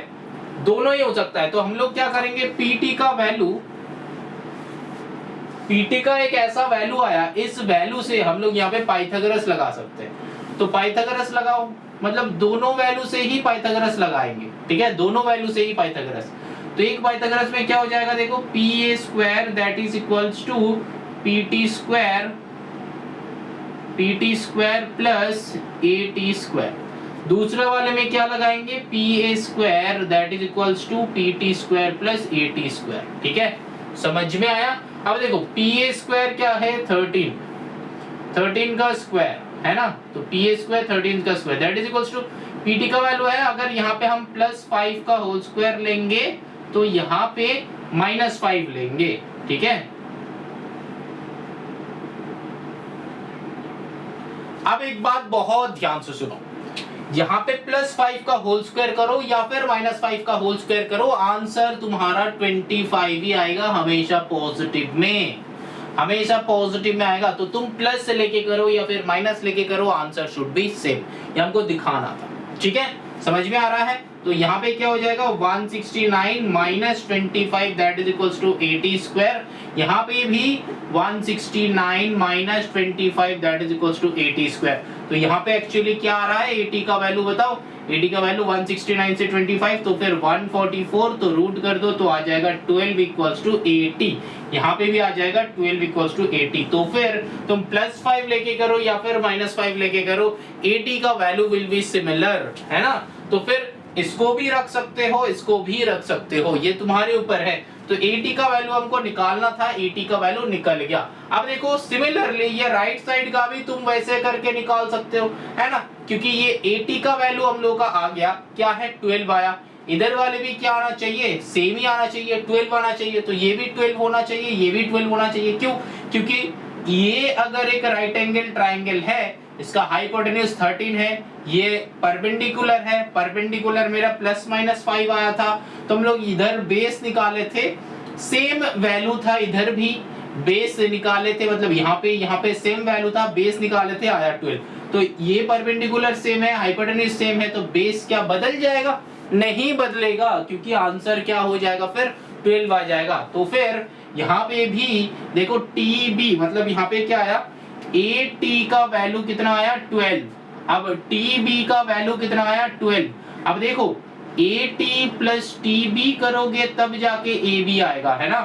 दोनों ही हो सकता है, तो हम लोग क्या करेंगे, PT का वैल्यू, PT का एक ऐसा वैल्यू आया, इस वैल्यू से हम लोग यहाँ पे पाइथागोरस लगा सकते हैं, तो पाइथागोरस लगाओ, मतलब दोनों वैल्यू से ही पाइथागोरस लगाएंगे, ठीक है, दोनों वैल्यू से ही पाइथागोरस। तो एक पाइथागोरस में क्या हो जाएगा, देखो PA² that is equals to PT square plus AT²। दूसरे वाले में क्या लगाएंगे, PA² that is equals to PT² plus AT², ठीक है, समझ में आया। अब देखो PA² क्या है, 13 का स्क्वायर है ना, तो PA² 13 का square that is equals to PT का वैल्यू है, अगर यहाँ पे हम +5 का होल स्क्वायर लेंगे तो यहाँ पे -5 लेंगे, ठीक है। अब एक बात बहुत ध्यान से सुनो, यहाँ पे +5 का होल स्क्वायर करो या फिर -5 का होल स्क्वायर करो, आंसर तुम्हारा 25 ही आएगा, हमेशा पॉजिटिव में, हमेशा पॉजिटिव में आएगा। तो तुम प्लस से लेके करो या फिर माइनस लेके करो, आंसर शुड बी सेम, ये हमको दिखाना था, ठीक है, समझ में आ रहा है। तो यहाँ पे क्या हो जाएगा, 169 - 25 that is equals to AT², यहाँ पे भी 169 - 25 that is equals to AT²। तो यहाँ पे एक्चुअली क्या आ रहा है, AT का वैल्यू बताओ, AT का वैल्यू 169 से 25, तो फिर 144, तो रूट कर दो तो आ जाएगा 12 इक्वल्स टू 80, यहाँ पे भी आ जाएगा 12 इक्वल्स टू 80। तो फिर तुम +5 लेके करो या फिर -5 लेके करो, AT का वैल्यू विल बी सिमिलर, है ना। तो फिर इसको भी रख सकते हो, इसको भी रख सकते हो, ये तुम्हारे ऊपर है। तो AT का वैल्यू हमको निकालना था, AT का वैल्यू निकल गया। अब देखो सिमिलरली ये राइट साइड का भी तुम वैसे करके निकाल सकते हो, है ना, क्योंकि ये AT का वैल्यू हम लोग का आ गया, क्या है 12 आया, इधर वाले भी क्या आना चाहिए, सेम ही आना चाहिए, 12 आना चाहिए, तो ये भी 12 होना चाहिए, ये भी 12 होना चाहिए। क्यों, क्योंकि ये अगर एक राइट एंगल ट्राइंगल है, इसका हाइपोटेन्यूज 13 है, ये परपेंडिकुलर है, परपेंडिकुलर मेरा +-5 आया था, तो हम लोग इधर बेस निकाले थे, सेम वैल्यू था, इधर भी बेस निकाले थे, मतलब यहाँ पे सेम वैल्यू था, बेस निकाले थे, आया 12। तो ये परपेंडिकुलर सेम है, हाइपोटेन्यूज सेम है, तो बेस क्या बदल जाएगा, नहीं बदलेगा, क्योंकि आंसर क्या हो जाएगा, फिर 12 आ जाएगा। तो फिर यहाँ पे भी देखो TB, मतलब यहाँ पे क्या आया, AT का वैल्यू कितना आया 12, अब TB का वैल्यू कितना आया 12। अब देखो AT + TB करोगे तब जाके AB आएगा, है ना,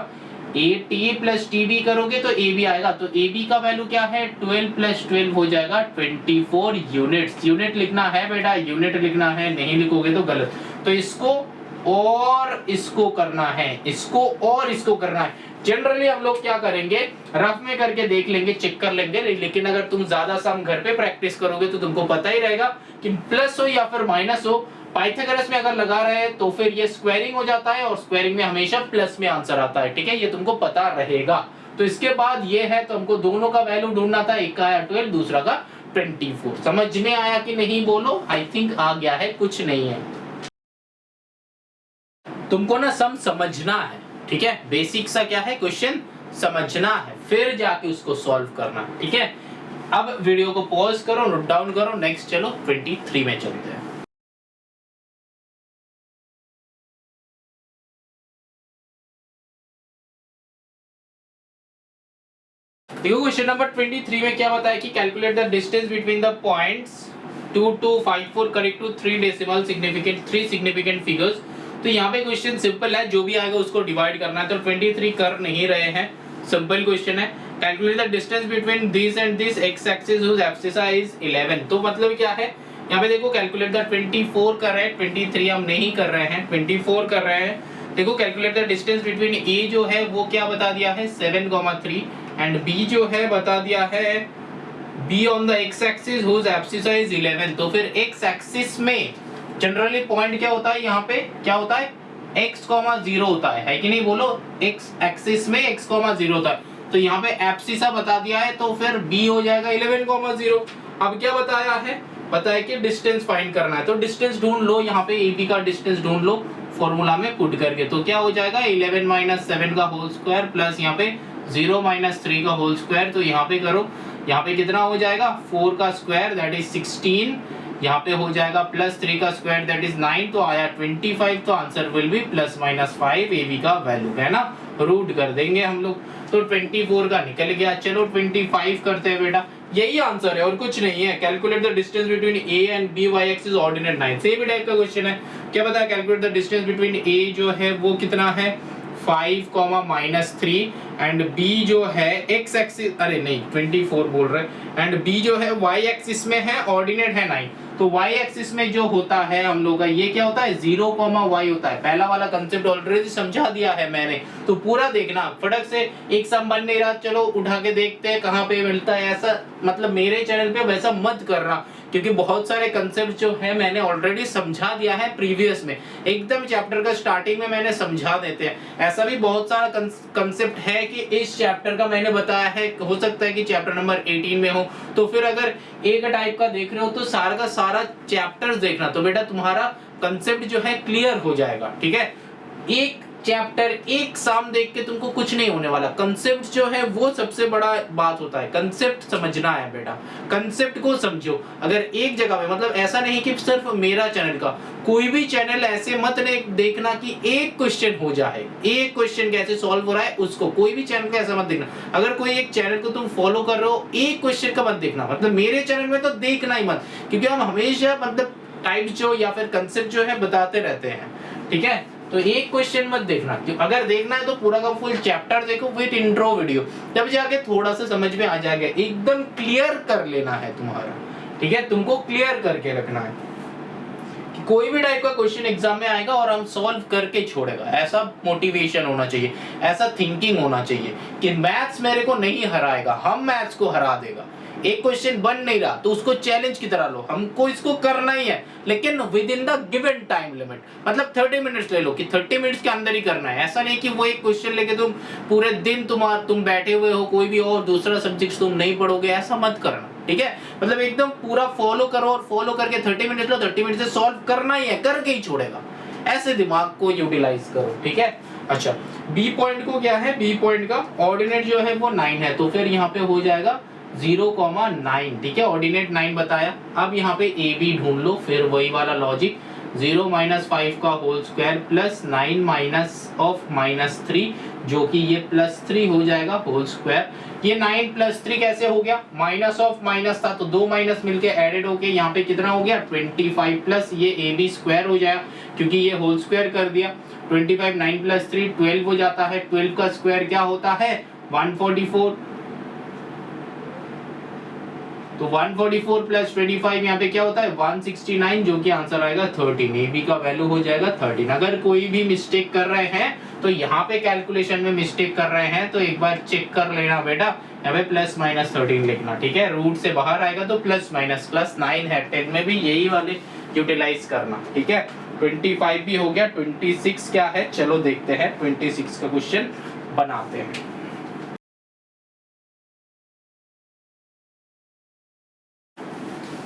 AT + TB करोगे तो AB आएगा, तो AB का वैल्यू क्या है 12 + 12 हो जाएगा 24 यूनिट्स। यूनिट लिखना है बेटा, यूनिट लिखना है, नहीं लिखोगे तो गलत। तो इसको और इसको करना है, इसको और इसको करना है। जनरली हम लोग क्या करेंगे, रफ में करके देख लेंगे, चेक कर लेंगे, लेकिन अगर तुम ज्यादा सम घर पे प्रैक्टिस करोगे तो तुमको पता ही रहेगा कि प्लस हो या फिर माइनस हो, पाइथागोरस में अगर लगा रहे हैं तो फिर ये स्क्वायरिंग हो जाता है, और स्क्वायरिंग में हमेशा प्लस में आंसर आता है, ठीक है, ये तुमको पता रहेगा। तो इसके बाद ये है, तो हमको दोनों का वैल्यू ढूंढना था, एक का आया 12, दूसरा का 24। समझ में आया कि नहीं, बोलो। आई थिंक आ गया है, कुछ नहीं है, तुमको ना सम समझना है, ठीक है, बेसिक सा क्या है क्वेश्चन समझना है, फिर जाके उसको सॉल्व करना, ठीक है। अब वीडियो को पॉज करो, नोट डाउन करो, नेक्स्ट चलो 23 में चलते हैं। देखो क्वेश्चन नंबर 23 में क्या बताया कि calculate the distance between the points 2 2 5 4 correct to 3 decimal significant 3 significant figures. तो यहाँ पे क्वेश्चन सिंपल है, जो भी आएगा उसको डिवाइड करना है। तो 23 कर नहीं रहे हैं, सिंपल क्वेश्चन है। Calculate the distance between this and this x axis whose abscissa is 11। तो मतलब क्या है यहाँ पे देखो कैलकुलेट द 24 कर रहे हैं, 23 हम नहीं कर रहे हैं, 24 कर रहे हैं। देखो कैलकुलेट द डिस्टेंस बिटवीन ए जो है वो क्या बता दिया है 7,3 एंड बी जो है बता दिया है B on the x axis whose abscissa is 11। तो फिर एक्स एक्सिस में जनरली पॉइंट क्या होता है, यहाँ पे क्या होता है x, 0 होता है कि नहीं, बोलो x एक्सिस में x, 0 होता है। तो यहाँ पे एब्सिसा बता दिया है, तो फिर b हो जाएगा 11,0। अब क्या बताया है, बताया कि डिस्टेंस फाइंड करना है। तो डिस्टेंस ढूंढ लो, यहाँ पे AB का डिस्टेंस ढूंढ लो फॉर्मूला में पुट करके। तो क्या हो जाएगा 11 - 7 का होल स्क्वायर प्लस यहाँ पे 0 - 3 का होल स्क्वायर। तो यहाँ पे करो, यहाँ पे कितना हो जाएगा 4 का स्क्वायर दैट इज 16, यहाँ पे हो जाएगा प्लस 3 का स्क्वायर दैट इज 9। तो आया 25। तो आंसर विल बी ±5 AB का वैल्यू है ना, रूट कर देंगे हम लोग। तो 24 का निकल गया। चलो 25 करते हैं बेटा, यही आंसर है और कुछ नहीं है। Calculate the distance between A and B y axis ordinate 9। Same type का क्वेश्चन है। क्या बताया calculate the distance between A जो है वो कितना है 5, -3 एंड B जो है x एक्सिस, अरे नहीं 24 बोल रहे हैं, एंड B जो है y एक्सिस में है, ऑर्डिनेट है 9। तो y एक्सिस में जो होता है हम लोग का ये क्या होता है 0, y होता है। पहला वाला कंसेप्ट ऑलरेडी समझा दिया है मैंने, तो पूरा देखना। फटक से एक सम बन नहीं रहा, चलो उठा के देखते हैं कहाँ पे मिलता है, ऐसा मतलब मेरे चैनल पे वैसा मत करना, क्योंकि बहुत सारे कंसेप्ट जो है मैंने ऑलरेडी समझा दिया है प्रीवियस में, एकदम चैप्टर का स्टार्टिंग में मैंने समझा देते हैं। ऐसा भी बहुत सारा कंसेप्ट है कि इस चैप्टर का मैंने बताया है, हो सकता है कि चैप्टर नंबर 18 में हो। तो फिर अगर एक टाइप का देख रहे हो तो सारा का सारा चैप्टर देखना, तो बेटा तुम्हारा कंसेप्ट जो है क्लियर हो जाएगा, ठीक है। एक चैप्टर एक साम देख के तुमको कुछ नहीं होने वाला। कंसेप्ट जो है वो सबसे बड़ा बात होता है, कंसेप्ट समझना है बेटा, कंसेप्ट को समझो। अगर एक जगह पे, मतलब ऐसा नहीं कि सिर्फ मेरा चैनल का, कोई भी चैनल ऐसे मत देखना कि एक क्वेश्चन हो जाए, एक क्वेश्चन कैसे सॉल्व हो रहा है उसको, कोई भी चैनल का ऐसा मत देखना। अगर कोई एक चैनल को तुम फॉलो कर रहे हो, एक क्वेश्चन का मत देखना, मतलब मेरे चैनल में तो देखना ही मत, क्योंकि हम हमेशा मतलब टाइप जो या फिर कंसेप्ट जो है बताते रहते हैं, ठीक है। तो एक क्वेश्चन मत देखना, अगर देखना है तो पूरा का फुल चैप्टर देखो विद इंट्रो वीडियो, तब जाके थोड़ा सा समझ में आ जाएगा। एकदम क्लियर कर लेना है तुम्हारा, ठीक है, तुमको क्लियर करके रखना है कि कोई भी टाइप का क्वेश्चन एग्जाम में आएगा और हम सॉल्व करके छोड़ेगा, ऐसा मोटिवेशन होना चाहिए, ऐसा थिंकिंग होना चाहिए कि मैथ्स मेरे को नहीं हराएगा, हम मैथ्स को हरा देगा। एक क्वेश्चन बन नहीं रहा तो उसको चैलेंज की तरह लो, हमको इसको करना ही है, लेकिन with in the given time limit, मतलब 30 मिनट्स ले लो कि 30 मिनट्स के अंदर ही करना है। ऐसा नहीं कि वो एक क्वेश्चन लेके तुम पूरे दिन तुम बैठे हुए हो, कोई भी और दूसरा सब्जेक्ट तुम नहीं पढ़ोगे, ऐसा मत करना, ठीक है। मतलब एकदम पूरा फॉलो करो और फॉलो करके 30 मिनट लो, 30 मिनट से सॉल्व करना ही है, करके ही छोड़ेगा, ऐसे दिमाग को यूटिलाइज करो, ठीक है। अच्छा, बी पॉइंट को क्या है, बी पॉइंट का ऑर्डिनेट जो है वो 9 है, तो फिर यहाँ पे हो जाएगा 0,9, ठीक है, ऑर्डिनेट 9 बताया। अब यहाँ पे ए बी ढूंढ लो, फिर वही वाला लॉजिक, 0 - 5 का होल स्क्वायर प्लस 9 - 3 जो कि ये +3 हो जाएगा होल स्क्वायर। ये 9 + 3 कैसे हो गया, माइनस ऑफ माइनस था तो दो माइनस मिलके एडेड हो गए, यहाँ पे कितना हो गया 25 प्लस ये ए बी स्क्वायर हो जाएगा, क्योंकि ये होल स्क्वायर कर दिया। 25 9 + 3 12 हो जाता है, 12 का स्क्वायर क्या होता है 144, तो 144 + 25 यहाँ पे क्या होता है 169, जो कि आंसर आएगा 13। ए बी का वैल्यू हो जाएगा 13। अगर कोई भी मिस्टेक कर रहे हैं तो यहाँ पे कैलकुलेशन में मिस्टेक कर रहे हैं तो एक बार चेक कर लेना बेटा, यहाँ पे +-13 लिखना, ठीक है। रूट से बाहर आएगा तो +-9 है, 10 में भी यही वाले यूटिलाइज करना, ठीक है। 25 भी हो गया, 26 क्या है, चलो देखते हैं 26 का क्वेश्चन बनाते हैं।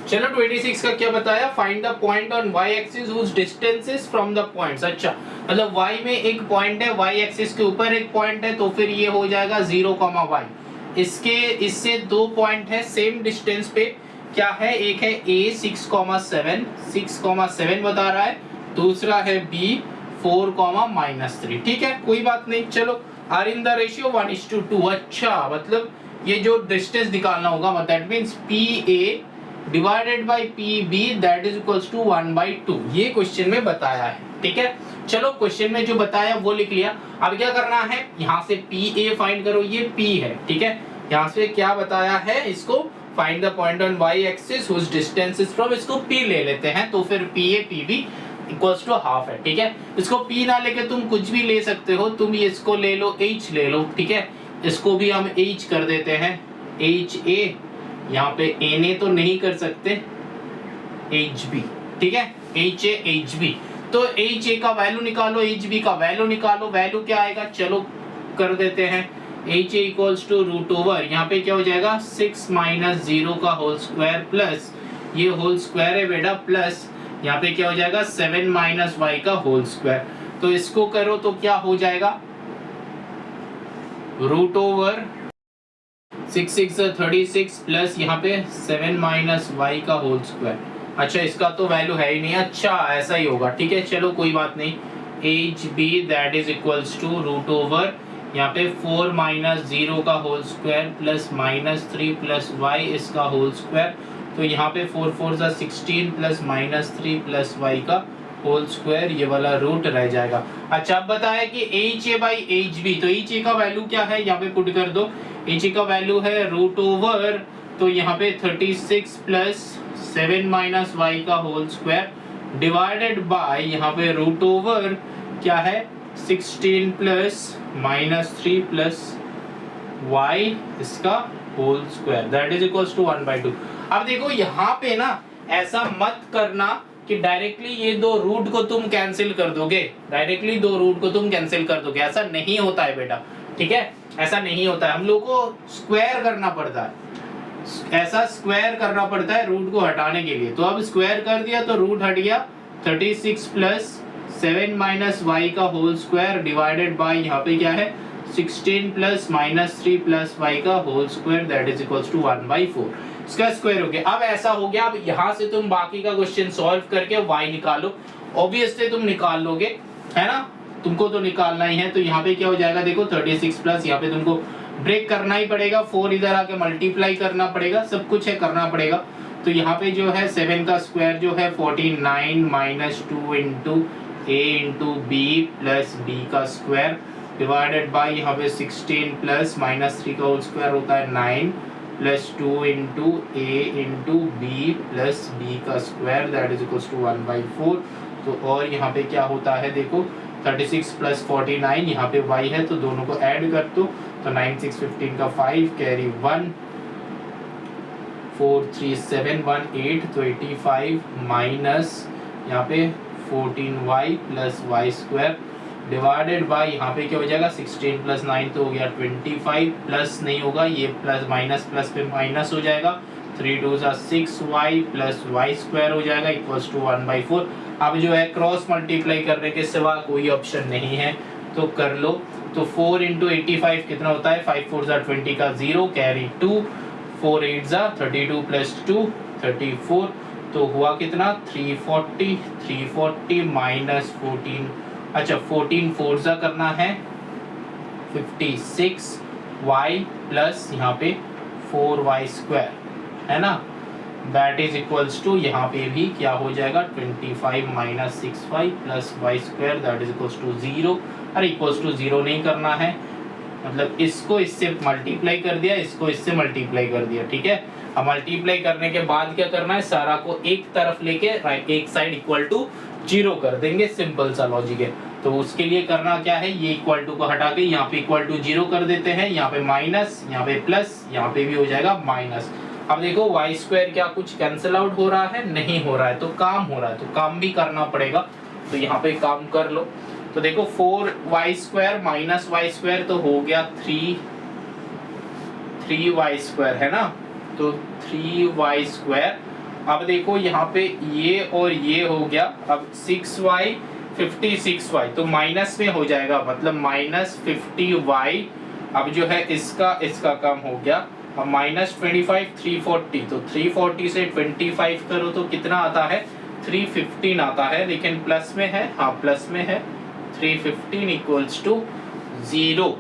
चलो 26 का क्या बताया, find the point on y axis whose distance is from the points. अच्छा, मतलब y में एक पॉइंट है, y एक्सिस के ऊपर एक पॉइंट है, तो फिर ये हो जाएगा 0, y। इससे 2 पॉइंट है सेम डिस्टेंस पे, क्या है, एक है A 6,7 बता रहा है, दूसरा है B 4,-3। ठीक है, कोई बात नहीं, चलो आर इन द रेशियो 1:2। अच्छा, मतलब ये जो डिस्टेंस निकालना होगा, that means PA divided by PB that is equals to 1/2। ये क्वेश्चन में बताया है। ठीक है, चलो क्वेश्चन में जो बताया वो लिख लिया। अब क्या करना है, यहाँ से PA फाइंड करो, ये P है। ठीक है, यहाँ से क्या बताया है, इसको find the point on y axis whose distance is from, इसको P ले लेते हैं, तो फिर PA PB equals to half है। ठीक है, इसको P ना लेके तुम कुछ भी ले सकते हो, तुम ये इसको ले लो, H ले लो। ठीक है, इसको भी हम H कर देते हैं, HA, यहाँ पे Na तो नहीं कर सकते, HB। ठीक है, HA HB, तो HA का वैल्यू निकालो, HB का वैल्यू निकालो, वैल्यू क्या आएगा, चलो कर देते हैं। HA equals to root over, यहाँ पे क्या हो जाएगा, 6 - 0 का होल स्क्वायर प्लस ये होल स्क्वायर है बेटा, प्लस यहाँ पे क्या हो जाएगा 7 - y का होल स्क्वायर। तो इसको करो तो क्या हो जाएगा, रूट ओवर 6 6 36 प्लस यहाँ पे 7 - y का होल स्क्वायर। अच्छा, इसका तो वैल्यू है ही नहीं, अच्छा ऐसा ही होगा। ठीक है, चलो कोई बात नहीं, HB that is equals to root over यहाँ पे 4 - 0 का whole square plus -3 plus y इसका होल स्क्वायर। तो यहाँ पे 4 4 16 प्लस -3 प्लस y का होल स्क्वायर, ये वाला रूट रह जाएगा। अच्छा, अब बताया कि HA बाई HB, तो HA का वैल्यू क्या है, यहाँ पे पुट कर दो, HA का वैल्यू है रूट ओवर, तो यहाँ पे 36 प्लस 7 - y का होल स्क्वायर डिवाइडेड बाय यहाँ पे रूट ओवर क्या है 16 प्लस -3 प्लस y इसका whole square that is equals to 1/2। अब देखो यहाँ पे ना ऐसा मत करना कि डायरेक्टली ये दो रूट को तुम कैंसिल कर दोगे, डायरेक्टली दो रूट को तुम कैंसिल कर दोगे, ऐसा नहीं होता है बेटा। ठीक है, ऐसा नहीं होता है, हम लोग को स्क्वायर करना पड़ता है, ऐसा स्क्वायर करना पड़ता है रूट को हटाने के लिए। तो अब स्क्वायर कर दिया तो रूट हट गया, 36 प्लस 7 - y का होल स्क्वायर डिवाइडेड बाय यहाँ पे क्या है 16 प्लस -3 प्लस y का whole square that is equals to 1/4। इसका स्क्वायर हो गया। अब ऐसा हो गया, अब यहाँ से तुम बाकी का क्वेश्चन सॉल्व करके y निकालो, ऑब्वियसली तुम निकाल लोगे, है ना, तुमको तो निकालना ही है। तो यहाँ पे क्या हो जाएगा, देखो 36 प्लस यहाँ पे तुमको ब्रेक करना ही पड़ेगा, 4 इधर आके मल्टीप्लाई करना पड़ेगा, सब कुछ है करना पड़ेगा। तो यहाँ पे जो है 7 का स्क्वायर जो है 49 - 2 into a into B plus B का स्क्वायर डिवाइडेड बाय यहाँ पे 16 प्लस -3 का होल स्क्वायर होता है 9 plus 2 into a into B plus B का square that is equals to 1/4। तो और यहाँ पे क्या होता है, देखो 36 प्लस 49 यहाँ पे y है, तो दोनों को ऐड कर दो, तो 9 6 15 का 5 कैरी 1 4 3 7 1 8, तो 85 माइनस यहाँ पे 14y plus Y square divided by यहाँ पे क्या हो जाएगा 16 प्लस 9 तो हो गया 25, प्लस नहीं होगा, ये प्लस माइनस प्लस पे माइनस हो जाएगा, 3 2 6y प्लस वाई स्क्वायर हो जाएगा इक्वल्स टू 1/4। अब जो है क्रॉस मल्टीप्लाई करने के सिवा कोई ऑप्शन नहीं है, तो कर लो। तो 4 इंटू 85 कितना होता है, 5 4 20 का 0 कैरी 2, 4 8 32 प्लस 2 34, तो हुआ कितना 340 माइनस 14, अच्छा 14 4 करना है 56y प्लस यहाँ पे 4y स्क्वायर, है ना, दैट इज इक्वल्स टू यहाँ पे भी क्या हो जाएगा 25 minus 6y plus Y square that is equals to 0। अरे इक्वल्स टू 0 नहीं करना है, मतलब इसको इससे मल्टीप्लाई कर दिया, इसको इससे मल्टीप्लाई कर दिया, ठीक है। अब मल्टीप्लाई करने के बाद क्या करना है, सारा को एक तरफ लेके एक साइड इक्वल टू 0 कर देंगे, सिंपल सा लॉजिक है। तो उसके लिए करना क्या है, ये इक्वल टू को हटा के यहाँ पे इक्वल टू 0 कर देते हैं, यहाँ पे माइनस, यहाँ पे प्लस, यहाँ पे भी हो जाएगा माइनस। अब देखो वाई स्क्वायर क्या कुछ कैंसिल आउट हो रहा है, नहीं हो रहा है, तो काम हो रहा है, तो काम भी करना पड़ेगा, तो यहाँ पे काम कर लो। तो देखो 4y square minus Y square तो हो गया 3y स्क्वायर, है ना, तो 3y स्क्वायर। अब देखो यहाँ पे ये और ये हो गया, अब 6y 56y तो माइनस में हो जाएगा, मतलब माइनस 50y अब जो है इसका काम हो गया। अब -25 340, तो 340 से 25 करो तो कितना आता है 315 आता है, लेकिन प्लस में है, हाँ प्लस में है। 315 इक्वल्स टू 0।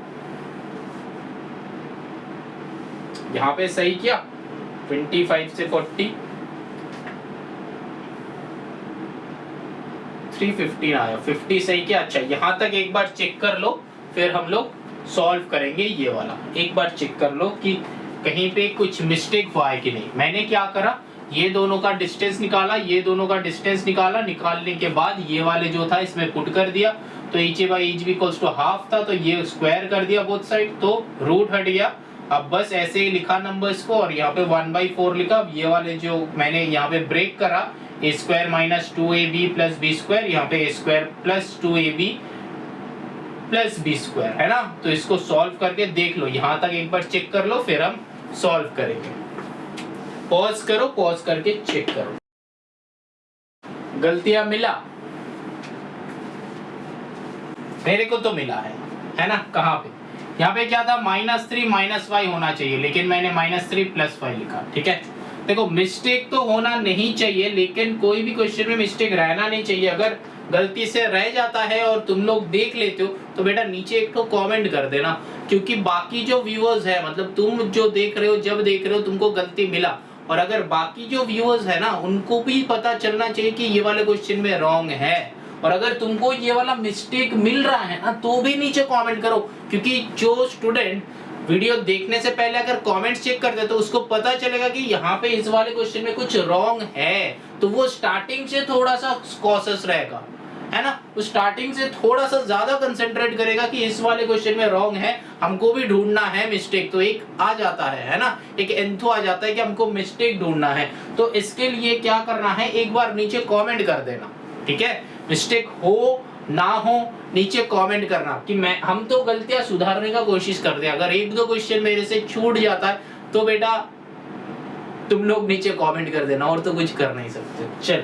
यहाँ पे सही किया 25 से 40 315 आया, 50 सही किया। अच्छा यहाँ तक एक बार चेक कर लो, फिर हम लोग सॉल्व करेंगे ये वाला। एक बार चेक कर लो कि कहीं पे कुछ मिस्टेक हुआ है कि नहीं। मैंने क्या करा, ये दोनों का डिस्टेंस निकाला, ये दोनों का डिस्टेंस निकाला, निकालने के बाद ये वाले जो था इसमें पुट कर दिया, तो H A by H B equals to half था, तो ये स्क्वायर कर दिया बोथ साइड, तो रूट हट गया। अब बस ऐसे ही लिखा नंबर्स को, और यहाँ पे 1/4 लिखा। अब ये वाले जो मैंने यहाँ पे ब्रेक करा, a square minus 2ab plus b square, यहाँ पे a square plus 2ab plus b square है ना। तो इसको सॉल्व करके देख लो, यहाँ तक एक बार चेक कर लो, फिर हम सॉल्व करेंगे। पॉज करो, पॉज करके चेक करो। गलतियां मिला, मेरे को तो मिला है ना। कहाँ पे, यहाँ पे क्या था -3 -5 होना चाहिए, लेकिन मैंने -3 + 5 लिखा। ठीक है, देखो मिस्टेक तो होना नहीं चाहिए, लेकिन कोई भी क्वेश्चन में मिस्टेक रहना नहीं चाहिए। अगर गलती से रह जाता है और तुम लोग देख लेते हो तो बेटा नीचे एक तो कमेंट कर देना, क्योंकि बाकी जो व्यूअर्स है, मतलब तुम जो देख रहे हो, जब देख रहे हो तुमको गलती मिला, और अगर बाकी जो व्यूअर्स है ना उनको भी पता चलना चाहिए कि ये वाले क्वेश्चन में रॉन्ग है। और अगर तुमको ये वाला मिस्टेक मिल रहा है ना तो भी नीचे कमेंट करो, क्योंकि जो स्टूडेंट वीडियो देखने से पहले अगर कमेंट्स चेक कर दे तो उसको पता चलेगा कि यहाँ पे इस वाले क्वेश्चन में कुछ रॉन्ग है, तो वो स्टार्टिंग से थोड़ा सा कॉशियस रहेगा, है ना। वो स्टार्टिंग से थोड़ा सा ज्यादा कंसंट्रेट करेगा कि इस वाले क्वेश्चन में रॉन्ग है, हमको भी ढूंढना है मिस्टेक। तो एक आ जाता है ना, एक एंथो आ जाता है कि हमको मिस्टेक ढूंढना है। तो इसके लिए क्या करना है, एक बार नीचे कमेंट कर देना। ठीक है, मिस्टेक हो ना हो नीचे कमेंट करना कि हम तो गलतियां सुधारने का कोशिश करते हैं। अगर एक दो क्वेश्चन मेरे से छूट जाता है तो बेटा तुम लोग नीचे कमेंट कर देना, और तो कुछ कर नहीं सकते। चल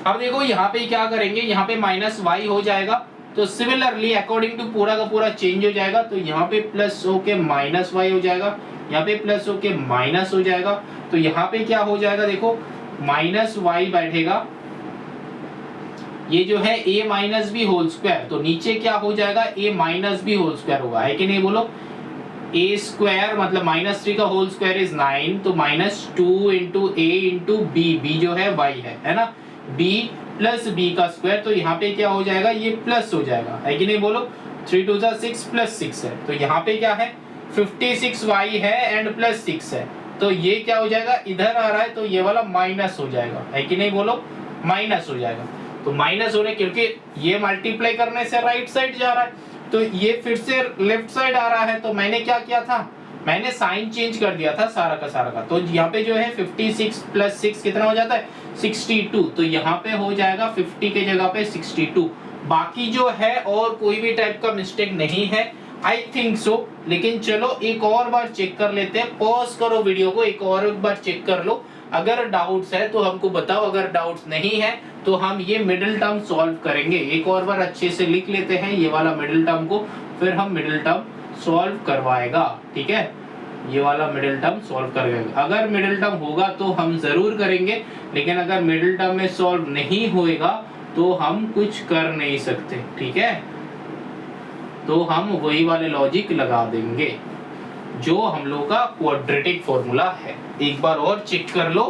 अब देखो यहाँ पे क्या करेंगे, यहाँ पे -y हो जाएगा, तो सिमिलरली अकॉर्डिंग टू पूरा का पूरा चेंज हो जाएगा। तो यहाँ पे प्लस होके -y हो जाएगा, यहाँ पे प्लस होके माइनस हो जाएगा। तो यहाँ पे क्या हो जाएगा, देखो -y बैठेगा, ये जो है a minus B whole square, तो नीचे क्या हो जाएगा a minus B whole square होगा, है कि नहीं बोलो। a स्क्वायर मतलब -3 का होल स्क्वायर इज 9, तो -2 into a into b, b जो है y है ना, b प्लस b का स्क्वायर। तो यहाँ पे क्या हो जाएगा, ये प्लस हो जाएगा, है कि नहीं बोलो। 3 2 6 प्लस 6 है, तो यहाँ पे क्या है 56y है एंड प्लस 6 है, तो ये क्या हो जाएगा, इधर आ रहा है तो ये वाला माइनस हो जाएगा, है कि नहीं बोलो, माइनस हो जाएगा। तो माइनस होने, क्योंकि ये मल्टीप्लाई करने से राइट साइड जा रहा है, तो ये फिर से लेफ्ट साइड आ रहा है। तो मैंने क्या किया था, मैंने साइन चेंज कर दिया था सारा का सारा का। तो यहाँ पे जो है 56 + 6 कितना हो जाता है 62, तो यहाँ पे हो जाएगा 50 के जगह पे 62। बाकी जो है और कोई भी टाइप का मिस्टेक नहीं है, आई थिंक सो। लेकिन चलो एक और बार चेक कर लेते हैं, पॉज करो वीडियो को, एक और बार चेक कर लो। अगर डाउट्स है तो हमको बताओ, अगर डाउट्स नहीं है तो हम ये मिडिल टर्म सॉल्व करेंगे। एक और बार अच्छे से लिख लेते हैं ये वाला मिडिल टर्म को, फिर हम मिडिल टर्म सॉल्व करवाएगा। ठीक है, ये वाला मिडिल टर्म सॉल्व करेंगे। अगर मिडिल टर्म होगा तो हम जरूर करेंगे, लेकिन अगर मिडिल टर्म में सॉल्व नहीं होएगा तो हम कुछ कर नहीं सकते। ठीक है, तो हम वही वाले लॉजिक लगा देंगे जो हम लोग का क्वाड्रेटिक फॉर्मूला है। एक बार और चेक कर लो,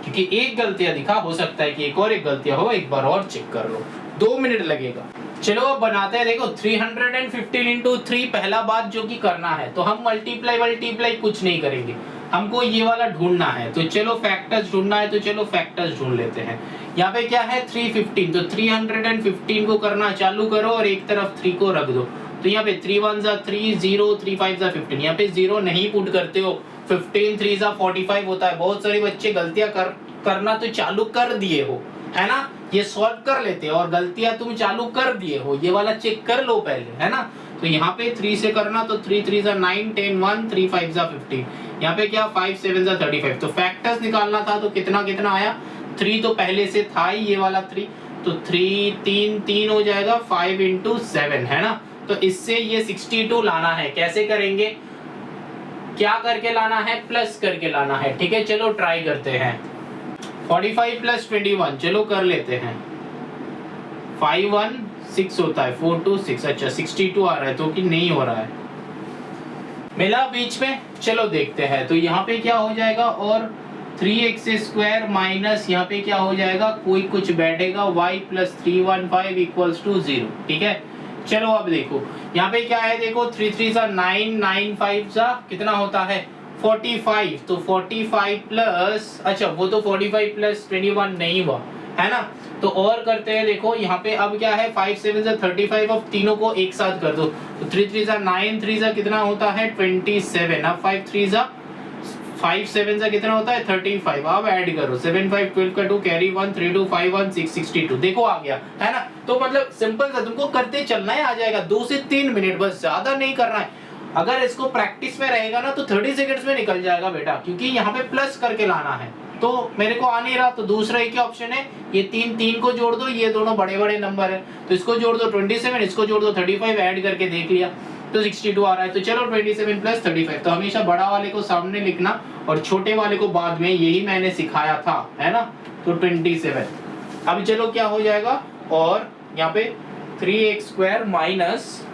क्योंकि एक गलतियां दिखा, हो सकता है कि एक गलतियां हो, एक बार और चेक कर लो, 2 मिनट लगेगा। चलो अब बनाते हैं। देखो 315 इंटू 3 पहला बात जो कि करना है, तो हम मल्टीप्लाई कुछ नहीं करेंगे, हमको ये वाला ढूंढना है। तो चलो फैक्टर्स ढूंढना है, तो चलो फैक्टर्स ढूंढ लेते हैं। यहाँ पे क्या है 315, तो 315 को करना चालू करो और एक तरफ 3 को रख दो। तो यहाँ पे 3 1 3 0 3 5 15, यहाँ पे 0 नहीं पुट करते हो, 15 3 45 होता है। बहुत सारे बच्चे गलतियां करना तो चालू कर दिए हो, है ना, ये सॉल्व कर लेते हैं, और गलतियां तुम चालू कर दिए हो, ये वाला चेक कर लो पहले, है ना। तो यहाँ पे 3 से करना, तो 3 3 9 10 1 3 5 15, यहाँ पे क्या 5 7 35। तो फैक्टर्स निकालना था, तो कितना कितना आया, 3 तो पहले से था ही ये वाला 3, तो 3 हो जाएगा 5 into 7, है ना। तो इससे ये 62 लाना है। कैसे करेंगे, क्या करके लाना है, प्लस करके लाना है। ठीक है, चलो ट्राई करते हैं। 45 प्लस 21, चलो कर लेते हैं। 5 1 6 होता है, 4 2 6, अच्छा 62 आ रहा है, तो कि नहीं हो रहा है, मिला बीच में। चलो देखते हैं, तो यहाँ पे क्या हो जाएगा, और 3x² माइनस यहाँ पे क्या हो जाएगा, कोई कुछ बैठेगा, y प्लस 315 इक्वल्स टू 0। ठीक है, चलो अब देखो यहाँ पे क्या है, देखो 3 3 सा 9, 9 5 सा कितना होता है 45, तो 45 प्लस, अच्छा वो तो 45 प्लस 21 नहीं हुआ है ना, तो और करते हैं। देखो यहाँ पे अब क्या है, 5 7 सा 35, अब तीनों को एक साथ कर दो, तो 3 3 सा 9, 3 सा कितना होता है 27, अब 5 3 सा 5 7 सा कितना होता है 35, अब ऐड करो 7 5 12 का 2 कैरी 1 3 2 5 1 6 62, देखो आ गया है ना। तो मतलब सिंपल सा तुमको करते चलना है, आ जाएगा 2 से 3 मिनट, बस ज्यादा नहीं करना है। अगर इसको प्रैक्टिस में रहेगा ना तो 30 सेकंड्स में निकल जाएगा बेटा, क्योंकि यहाँ पे प्लस करके लाना है। तो मेरे को आ नहीं रहा, तो दूसरा एक ही ऑप्शन है, ये 3 3 को जोड़ दो, ये दोनों बड़े बड़े नंबर है, तो इसको जोड़ दो 27, इसको जोड़ दो 35, ऐड करके देख लिया तो 62 आ रहा है। तो चलो 27 प्लस 35, तो हमेशा बड़ा वाले को सामने लिखना और छोटे वाले को बाद में, यही मैंने सिखाया था है ना। तो 27, अब चलो क्या हो जाएगा, और यहाँ पे 3x² minus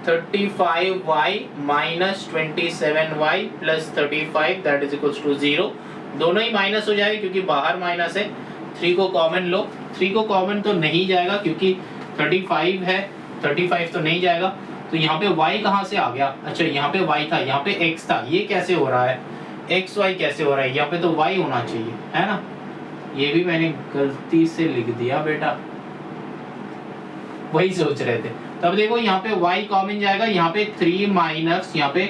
35y minus 27y plus 35 that is equals to 0, दोनों ही माइनस हो जाएगा क्योंकि बाहर माइनस है। 3 को कॉमन लो, 3 को कॉमन तो नहीं जाएगा क्योंकि 35 है, 35 तो नहीं जाएगा, तो यहाँ पे y कहाँ से आ गया, अच्छा यहाँ पे y था, यहाँ पे x था, ये कैसे हो रहा है, xy कैसे हो रहा है, यहाँ पे तो y होना चाहिए है ना। ये भी मैंने गलती से लिख दिया बेटा, वही सोच रहे थे। तब देखो यहाँ पे y कॉमन जाएगा, यहाँ पे 3 माइनस यहाँ पे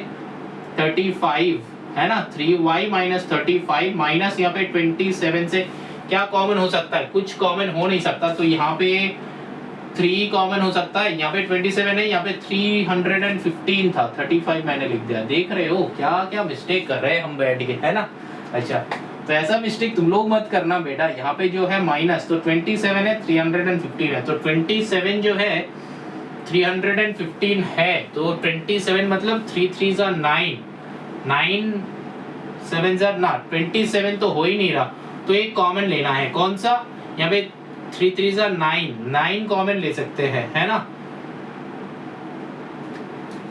35 है ना, 3y माइनस 35 माइनस यहाँ पे 27 से क्या कॉमन हो सकता है, कुछ कॉमन हो नहीं सकता, तो यहाँ पे 3 कॉमन हो सकता है, यहाँ पे 27 है, यहाँ पे 315 था, 35 मैंने लिख दिया। देख रहे हो क्या क्या मिस्टेक कर रहे हैं हम बैठ के, है ना। अच्छा तो ऐसा मिस्टेक तुम लोग मत करना बेटा, यहाँ पे जो है माइनस, तो 27 है 315 है, तो 27 जो है 315 है, तो 27 मतलब 3 3 सा 9, 9 7 सा ना 27 तो हो ही नहीं रहा, तो एक कॉमन लेना है, कौन सा, यहाँ पे 3 3 सा 9, 9 कॉमन ले सकते हैं है ना,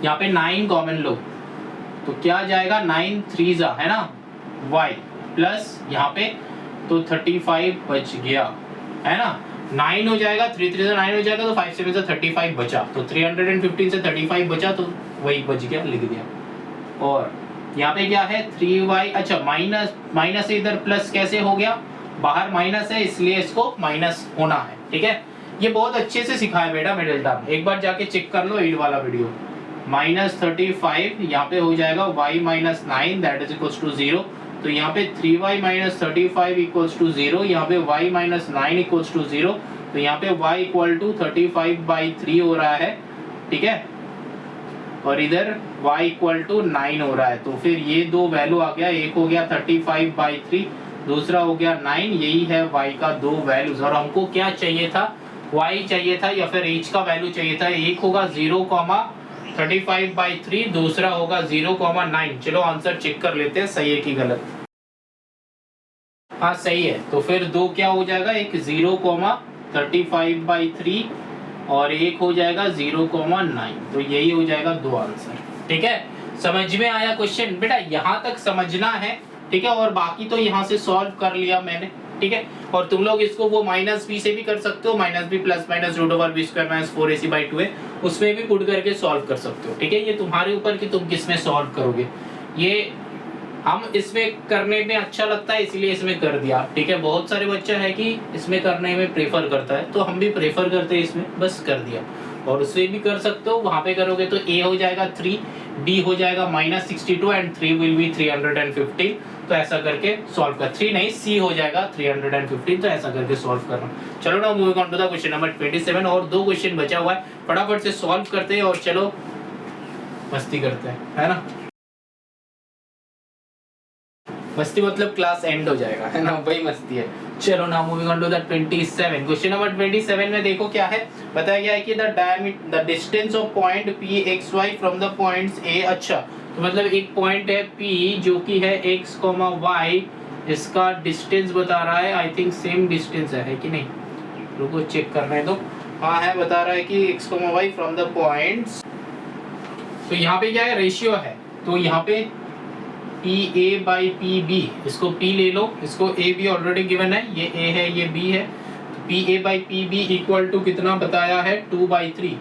यहाँ पे 9 कॉमन लो, तो क्या जाएगा 9 3 सा है ना y प्लस यहाँ पे तो 35 बच गया है ना, 9 हो जाएगा, 3 3 से 9 हो जाएगा, तो 5 7 से 35 बचा, तो 315 से 35 बचा, तो वही बच गया, लिख दिया। और यहाँ पे क्या है 3y, अच्छा माइनस, माइनस से इधर प्लस कैसे हो गया, बाहर माइनस है इसलिए इसको माइनस होना है। ठीक है, ये बहुत अच्छे से सिखाया बेटा मिडिल टर्म, एक बार जाके चेक कर लो ईड वाला वीडियो। माइनस 35 यहाँ पे हो जाएगा y minus 9 that is equals to 0, तो यहाँ पे 3y माइनस 35 इक्वल्स टू 0, यहाँ पे y माइनस 9 इक्वल्स टू 0, तो यहाँ पे y इक्वल टू 35/3 हो रहा है। ठीक है, और इधर y इक्वल टू 9 हो रहा है, तो फिर ये दो वैल्यू आ गया, एक हो गया 35/3, दूसरा हो गया 9, यही है y का दो वैल्यूज। और हमको क्या चाहिए था, y चाहिए था या फिर h का वैल्यू चाहिए था, एक होगा 0,35/3, दूसरा होगा 0,9। चलो आंसर चेक कर लेते हैं सही है कि गलत। हाँ सही है, तो फिर दो क्या हो जाएगा, एक 0,35/3 और एक हो जाएगा 0,9, तो यही हो जाएगा दो आंसर। ठीक है, समझ में आया क्वेश्चन बेटा, यहाँ तक समझना है। ठीक है, और बाकी तो यहाँ से सॉल्व कर लिया मैंने। ठीक है, और तुम लोग इसको वो माइनस बी से भी कर सकते हो, minus B plus minus root over B square minus 4ac/2 है, उसमें भी पुट करके सॉल्व कर सकते हो। ठीक है, ये तुम्हारे ऊपर कि तुम किस में सॉल्व करोगे, ये हम इसमें करने में अच्छा लगता है इसलिए इसमें कर दिया। ठीक है, बहुत सारे बच्चा है कि इसमें करने में प्रेफर करता है, तो हम भी प्रेफर करते हैं इसमें, बस कर दिया। और उसमें भी कर सकते हो, वहां पे करोगे तो a हो जाएगा 3, b हो जाएगा -62 एंड 3 विल बी 315, तो ऐसा करके सॉल्व कर, 3 नहीं c हो जाएगा 315, तो ऐसा करके सॉल्व करना। चलो ना moving on to the question number 27, और दो क्वेश्चन बचा हुआ है, फटाफट से सॉल्व करते हैं और चलो मस्ती करते हैं, है ना। मस्ती मतलब क्लास एंड हो जाएगा, है ना, वही मस्ती है। चलो ना moving on to the 27, question number 27 में देखो क्या है, बताया गया है कि the distance of point p x y from the points a, अच्छा तो मतलब एक पॉइंट है P जो कि है x, y, इसका डिस्टेंस बता रहा है, आई थिंक सेम डिस्टेंस है कि नहीं, रुको चेक करने दो। हाँ है, बता रहा है कि x, y from the points. तो यहाँ पे क्या है, रेशियो है, तो यहाँ पे PA बाई PB, इसको P ले लो, इसको AB ऑलरेडी गिवन है, ये A है ये B है, तो PA by PB equal to कितना बताया है 2/3।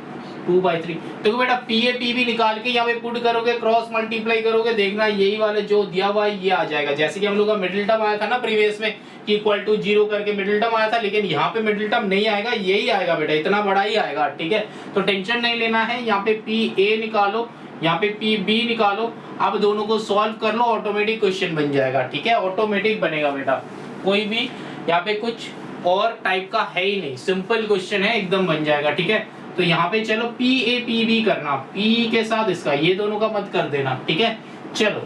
देखो बेटा PA PB निकाल के यहाँ पे पुट करोगे, क्रॉस मल्टीप्लाई करोगे, देखना यही वाले जो दिया हुआ है ये आ जाएगा। जैसे कि हम लोग का मिडिल टर्म आया था ना प्रीवियस में कि इक्वल टू 0 करके मिडिल टर्म आया था, लेकिन यहाँ पे मिडिल टर्म नहीं आएगा, यही आएगा बेटा, इतना बड़ा ही आएगा, ठीक है। तो टेंशन नहीं लेना है, यहाँ पे PA निकालो, यहाँ पे PB निकालो, अब दोनों को सॉल्व कर लो, ऑटोमेटिक क्वेश्चन बन जाएगा, ठीक है, ऑटोमेटिक बनेगा बेटा, कोई भी यहाँ पे कुछ और टाइप का है ही नहीं, सिंपल क्वेश्चन है, एकदम बन जाएगा, ठीक है। तो यहाँ पे चलो PA PB करना, P के साथ इसका, ये दोनों का मत कर देना, ठीक है। चलो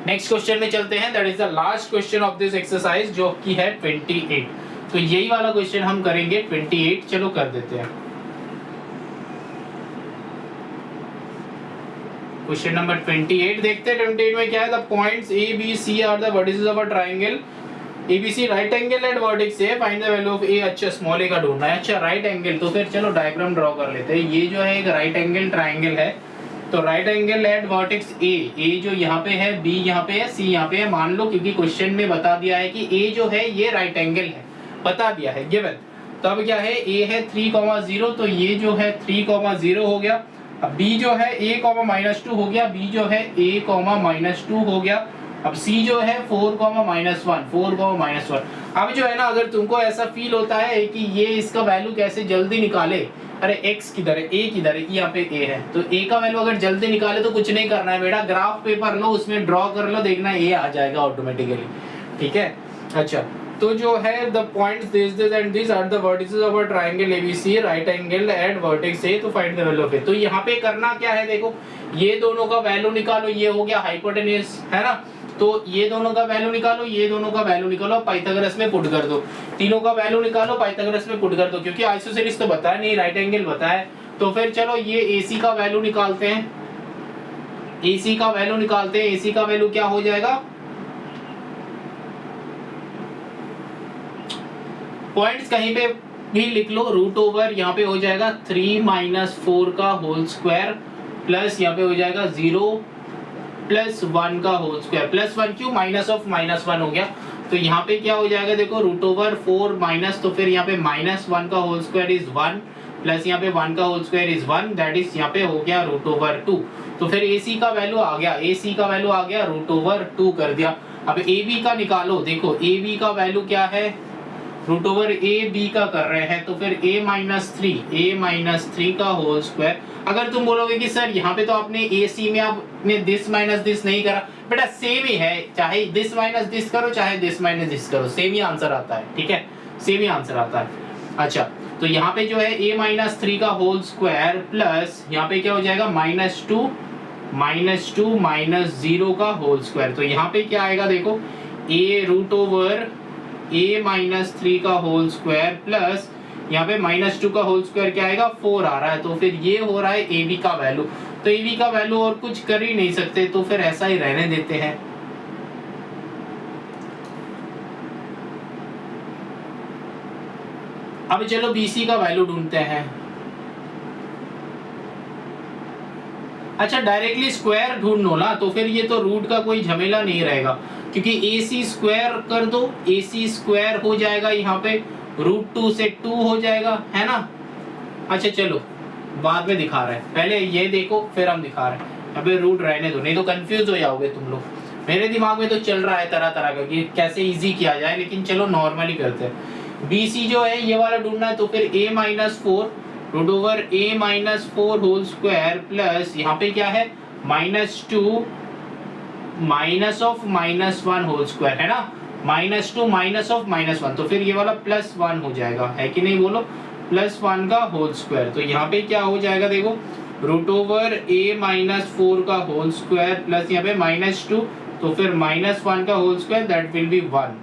नेक्स्ट क्वेश्चन में चलते हैं, that is the last question of this exercise जो कि है 28। तो यही वाला क्वेश्चन हम करेंगे 28, चलो कर देते हैं। क्वेश्चन नंबर 28 देखते हैं। 28 में क्या है, the points A B C are the vertices of a triangle ABC right angle at vertex A, find the value of A। अच्छा स्मॉल a का ढूंढना है, अच्छा राइट एंगल, तो फिर चलो डायग्राम ड्रॉ कर लेते हैं। ये जो है एक राइट एंगल ट्रायंगल है, तो right angle at vertex A जो यहाँ पे है, B यहाँ पे है, C यहाँ पे है, मान लो क्योंकि क्वेश्चन में बता दिया है कि A जो है ये राइट एंगल है, बता दिया है गिवन। तो अब क्या है, A है 3,0, तो ये जो है 3,0 हो गया। अब B जो है A,-2 हो गया, B जो है A,-2 हो गया। अब C जो है 4,-1। अब जो है ना, अगर तुमको ऐसा फील होता है कि ये इसका वैल्यू कैसे जल्दी निकाले, अरे x किधर है, a किधर है, यहाँ पे a है, तो a का वैल्यू अगर जल्दी निकाले तो कुछ नहीं करना है बेटा, ग्राफ पेपर लो, उसमें ड्रॉ कर लो, देखना a आ जाएगा ऑटोमेटिकली, ठीक है। अच्छा तो जो है the points this and this are the vertices of a triangle ABC right angle at vertex A, तो find the value of A। तो यहाँ पे करना क्या है, देखो ये दोनों का वैल्यू निकालो, ये हो गया हाइपोटेन्यूज है ना, तो ये दोनों का वैल्यू निकालो, ये दोनों का वैल्यू निकालो, पाइथागोरस में पुट कर दो, तीनों का वैल्यू निकालो, पाइथागोरस में पुट कर दो, क्योंकि आइसोसेलेस तो बताया नहीं, राइट एंगल बताया। तो फिर चलो ये AC का वैल्यू निकालते हैं, AC का वैल्यू निकालते हैं। AC का वैल्यू क्या हो जाएगा, पॉइंट्स कहीं पे भी लिख लो, रूट ओवर यहाँ पे हो जाएगा 3 - 4 का होल स्क्वायर प्लस यहाँ पे हो जाएगा 0 + 1 का होल स्क्वायर, +1 क्यों, -(-1) हो गया। तो यहाँ पे क्या हो जाएगा, देखो रूट ओवर 4 माइनस, तो फिर यहाँ पे -1 का होल स्क्वायर इज 1 प्लस यहाँ पे 1 का whole square is 1, that is यहाँ पे हो गया रूट ओवर 2। तो फिर AC का वैल्यू आ गया, AC का वैल्यू आ गया रूट ओवर 2 कर दिया। अब AB का निकालो, देखो AB का वैल्यू क्या है, रूट ओवर AB का कर रहे हैं, तो फिर A-3 का होल स्क्वायर। अगर तुम बोलोगे कि सर यहाँ पे तो आपने AC में आपने दिस माइनस दिस नहीं करा, बेटा सेम ही है, चाहे दिस माइनस दिस करो चाहे दिस माइनस दिस करो, सेम ही आंसर आता है, ठीक है, सेम ही आंसर आता है। अच्छा तो यहाँ पे जो है A-3 का होल स्क्वायर प्लस यहाँ पे क्या हो जाएगा -2 -0 का होल स्क्वायर। तो यहाँ पे क्या आएगा, देखो A रूट ओवर A-3 का होल स्क्वायर प्लस यहाँ पे -2 का होल स्क्वायर क्या आएगा, 4 आ रहा है। तो फिर ये हो रहा है AB का वैल्यू, तो AB का वैल्यू और कुछ कर ही नहीं सकते, तो फिर ऐसा ही रहने देते हैं। अब चलो BC का वैल्यू ढूंढते हैं। अच्छा डायरेक्टली स्क्वायर ढूंढ लो ना, तो फिर ये तो रूट का कोई झमेला नहीं रहेगा, क्योंकि AC स्क्वायर कर दो, AC स्क्वायर हो जाएगा यहाँ पे √2 से 2 हो जाएगा, है ना। अच्छा चलो बाद में दिखा रहे हैं, पहले ये देखो फिर हम दिखा रहे हैं। अबे रूट रहने दो, नहीं तो कंफ्यूज हो जाओगे तुम लोग। मेरे दिमाग में तो चल रहा है तरह तरह का कि कैसे इजी किया जाए, लेकिन चलो नॉर्मली करते हैं। BC जो है ये वाला ढूंढना है, तो फिर A-4 root over A-4 whole square plus यहाँ पे क्या है -2 -(-1) होल स्क्वायर, है ना, -2 -(-1), तो फिर ये वाला +1 हो जाएगा, है कि नहीं बोलो, +1 का होल स्क्वायर। तो यहाँ पे क्या हो जाएगा, देखो रूट ओवर A-4 का होल स्क्वायर प्लस यहाँ पे -2, तो फिर -1 का whole square, that will be 1,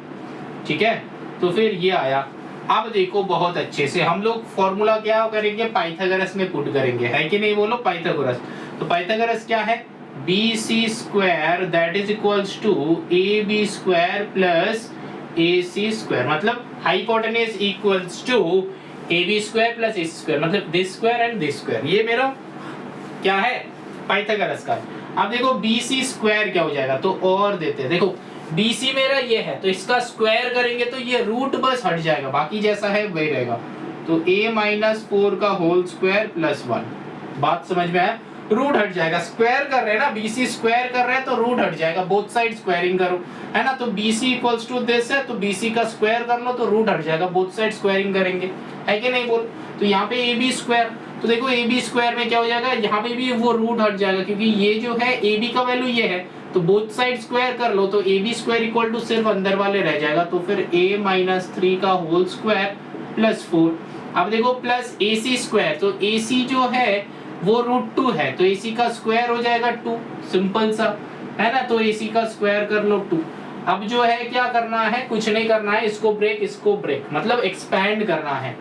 ठीक है। तो फिर ये आया। अब देखो बहुत अच्छे से हम लोग फॉर्मूला क्या करेंगे, पाइथागोरस में पुट करेंगे, है कि नहीं बोलो, पाइथागोरस। तो पाइथागोरस क्या है, BC square that is equals to AB square plus AC square, मतलब hypotenuse equals to AB square plus AC square, मतलब this square and this square. ये मेरा क्या है, पाइथागोरस का। अब देखो BC स्क्वायर क्या हो जाएगा, तो और देते हैं। देखो BC मेरा ये है, तो इसका स्क्वायर करेंगे तो ये रूट बस हट जाएगा, बाकी जैसा है वही रहेगा। तो a-4 का होल स्क्वायर प्लस 1, बात समझ में आया? रूट हट जाएगा, स्क्वायर कर रहे हैं ना, BC स्क्वायर कर रहे हैं तो रूट हट जाएगा, बोथ साइड स्क्वायरिंग करो, है ना। तो BC इक्वल्स टू दिस है, तो BC का स्क्वायर कर लो तो रूट हट जाएगा, बोथ साइड स्क्वायरिंग करेंगे, है कि नहीं बोल। तो यहाँ पे AB स्क्वायर, तो देखो AB स्क्वायर में क्या हो जाएगा, यहाँ पे भी वो रूट हट जाएगा, क्योंकि ये जो है AB का वैल्यू ये है, तो बोथ साइड स्क्वायर कर लो, तो AB स्क्वायर इक्वल टू सिर्फ अंदर वाले रह जाएगा, तो फिर a-3 का होल स्क्वायर प्लस 4। अब देखो प्लस AC स्क्वायर, तो AC जो है वो √2 है, तो AC का स्क्वायर हो जाएगा 2, सिंपल सा, है ना। तो AC का स्क्वायर कर लो 2। अब जो है क्या करना है, कुछ नहीं करना है, इसको ब्रेक, मतलब एक्सपैंड करना है।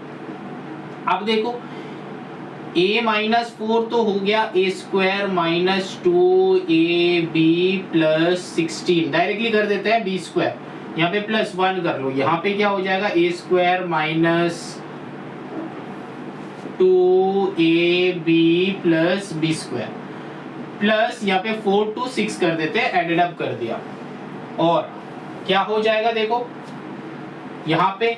अब देखो a-4 तो हो गया a square minus 2ab plus 16, directly कर देते हैं b स्क्वायर, यहाँ पे प्लस 1 कर लो, यहाँ पे क्या हो जाएगा a square minus 2ab plus b square plus यहाँ पे 4 to 6 कर देते हैं, एडेड अप कर दिया, और क्या हो जाएगा देखो, यहाँ पे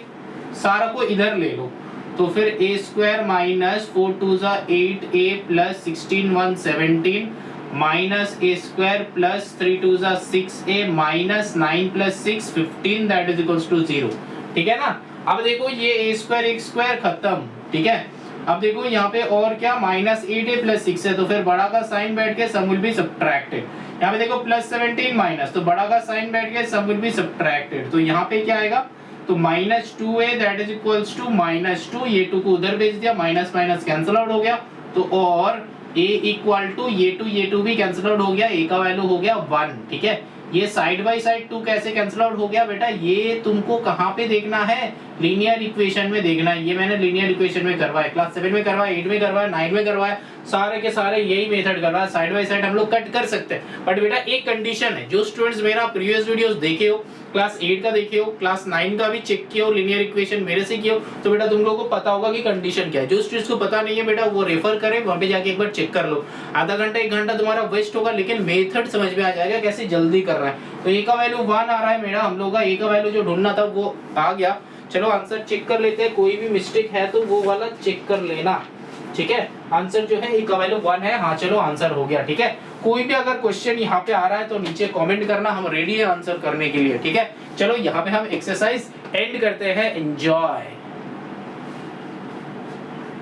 सारा को इधर ले लो, तो फिर a स्क्वायर माइनस 4 2 8a प्लस 16 1 17 minus a square plus 3 2 6a minus 9 plus 6 15 that is equals to 0, ठीक है ना। अब देखो ये a स्क्वायर एक स्क्वायर खत्म, ठीक है। अब देखो यहाँ पे और क्या, माइनस 8a प्लस 6 है, तो फिर बड़ा का साइन बैठ के सम विल बी सबट्रैक्टेड। यहाँ पे देखो प्लस 17 माइनस, तो बड़ा का साइन बैठ के सम विल बी सबट्रैक्टेड, तो यहाँ पे क्या आएगा, तो minus 2a that is equals to minus 2, ये 2 को उधर भेज दिया, माइनस माइनस कैंसिल आउट हो गया, तो और a इक्वल टू ये 2 भी कैंसिल आउट हो गया, a का वैल्यू हो गया 1, ठीक है। ये साइड बाय साइड 2 कैसे कैंसिल आउट हो गया बेटा, ये तुमको कहाँ पे देखना है, लीनियर इक्वेशन में देखना है। ये मैंने लीनियर इक्वेशन में करवाया, क्लास 7 में करवाया, 8 में करवाया, 9 में करवाया, सारे के सारे यही मेथड करवाया। साइड बाय साइड हम लोग कट कर सकते हैं, बट बेटा एक कंडीशन है, जो स्टूडेंट्स मेरा प्रीवियस वीडियोस देखे हो, क्लास 8 का देखे हो, क्लास 9 का भी चेक किया हो, लीनियर इक्वेशन मेरे से किया हो, तो बेटा तुम लोगों को पता होगा कि कंडीशन क्या है। जो स्टूडेंट्स को पता नहीं है बेटा वो रेफर करे, वहां पे जाके एक बार चेक कर लो, आधा घंटा 1 घंटा तुम्हारा वेस्ट होगा, लेकिन मेथड समझ में आ जाएगा कैसे जल्दी कर रहा है। तो a का वैल्यू 1 आ रहा है मेरा, हम लोग का a का वैल्यू जो ढूंढना था वो आ गया। चलो आंसर चेक कर लेते हैं, कोई भी मिस्टेक है तो वो वाला चेक कर लेना, ठीक है। आंसर जो है a का वैल्यू 1 है, हाँ चलो आंसर हो गया, ठीक है। कोई भी अगर क्वेश्चन यहाँ पे आ रहा है तो नीचे कमेंट करना, हम रेडी है आंसर करने के लिए, ठीक है। चलो यहाँ पे हम एक्सरसाइज एंड करते हैं, एंजॉय।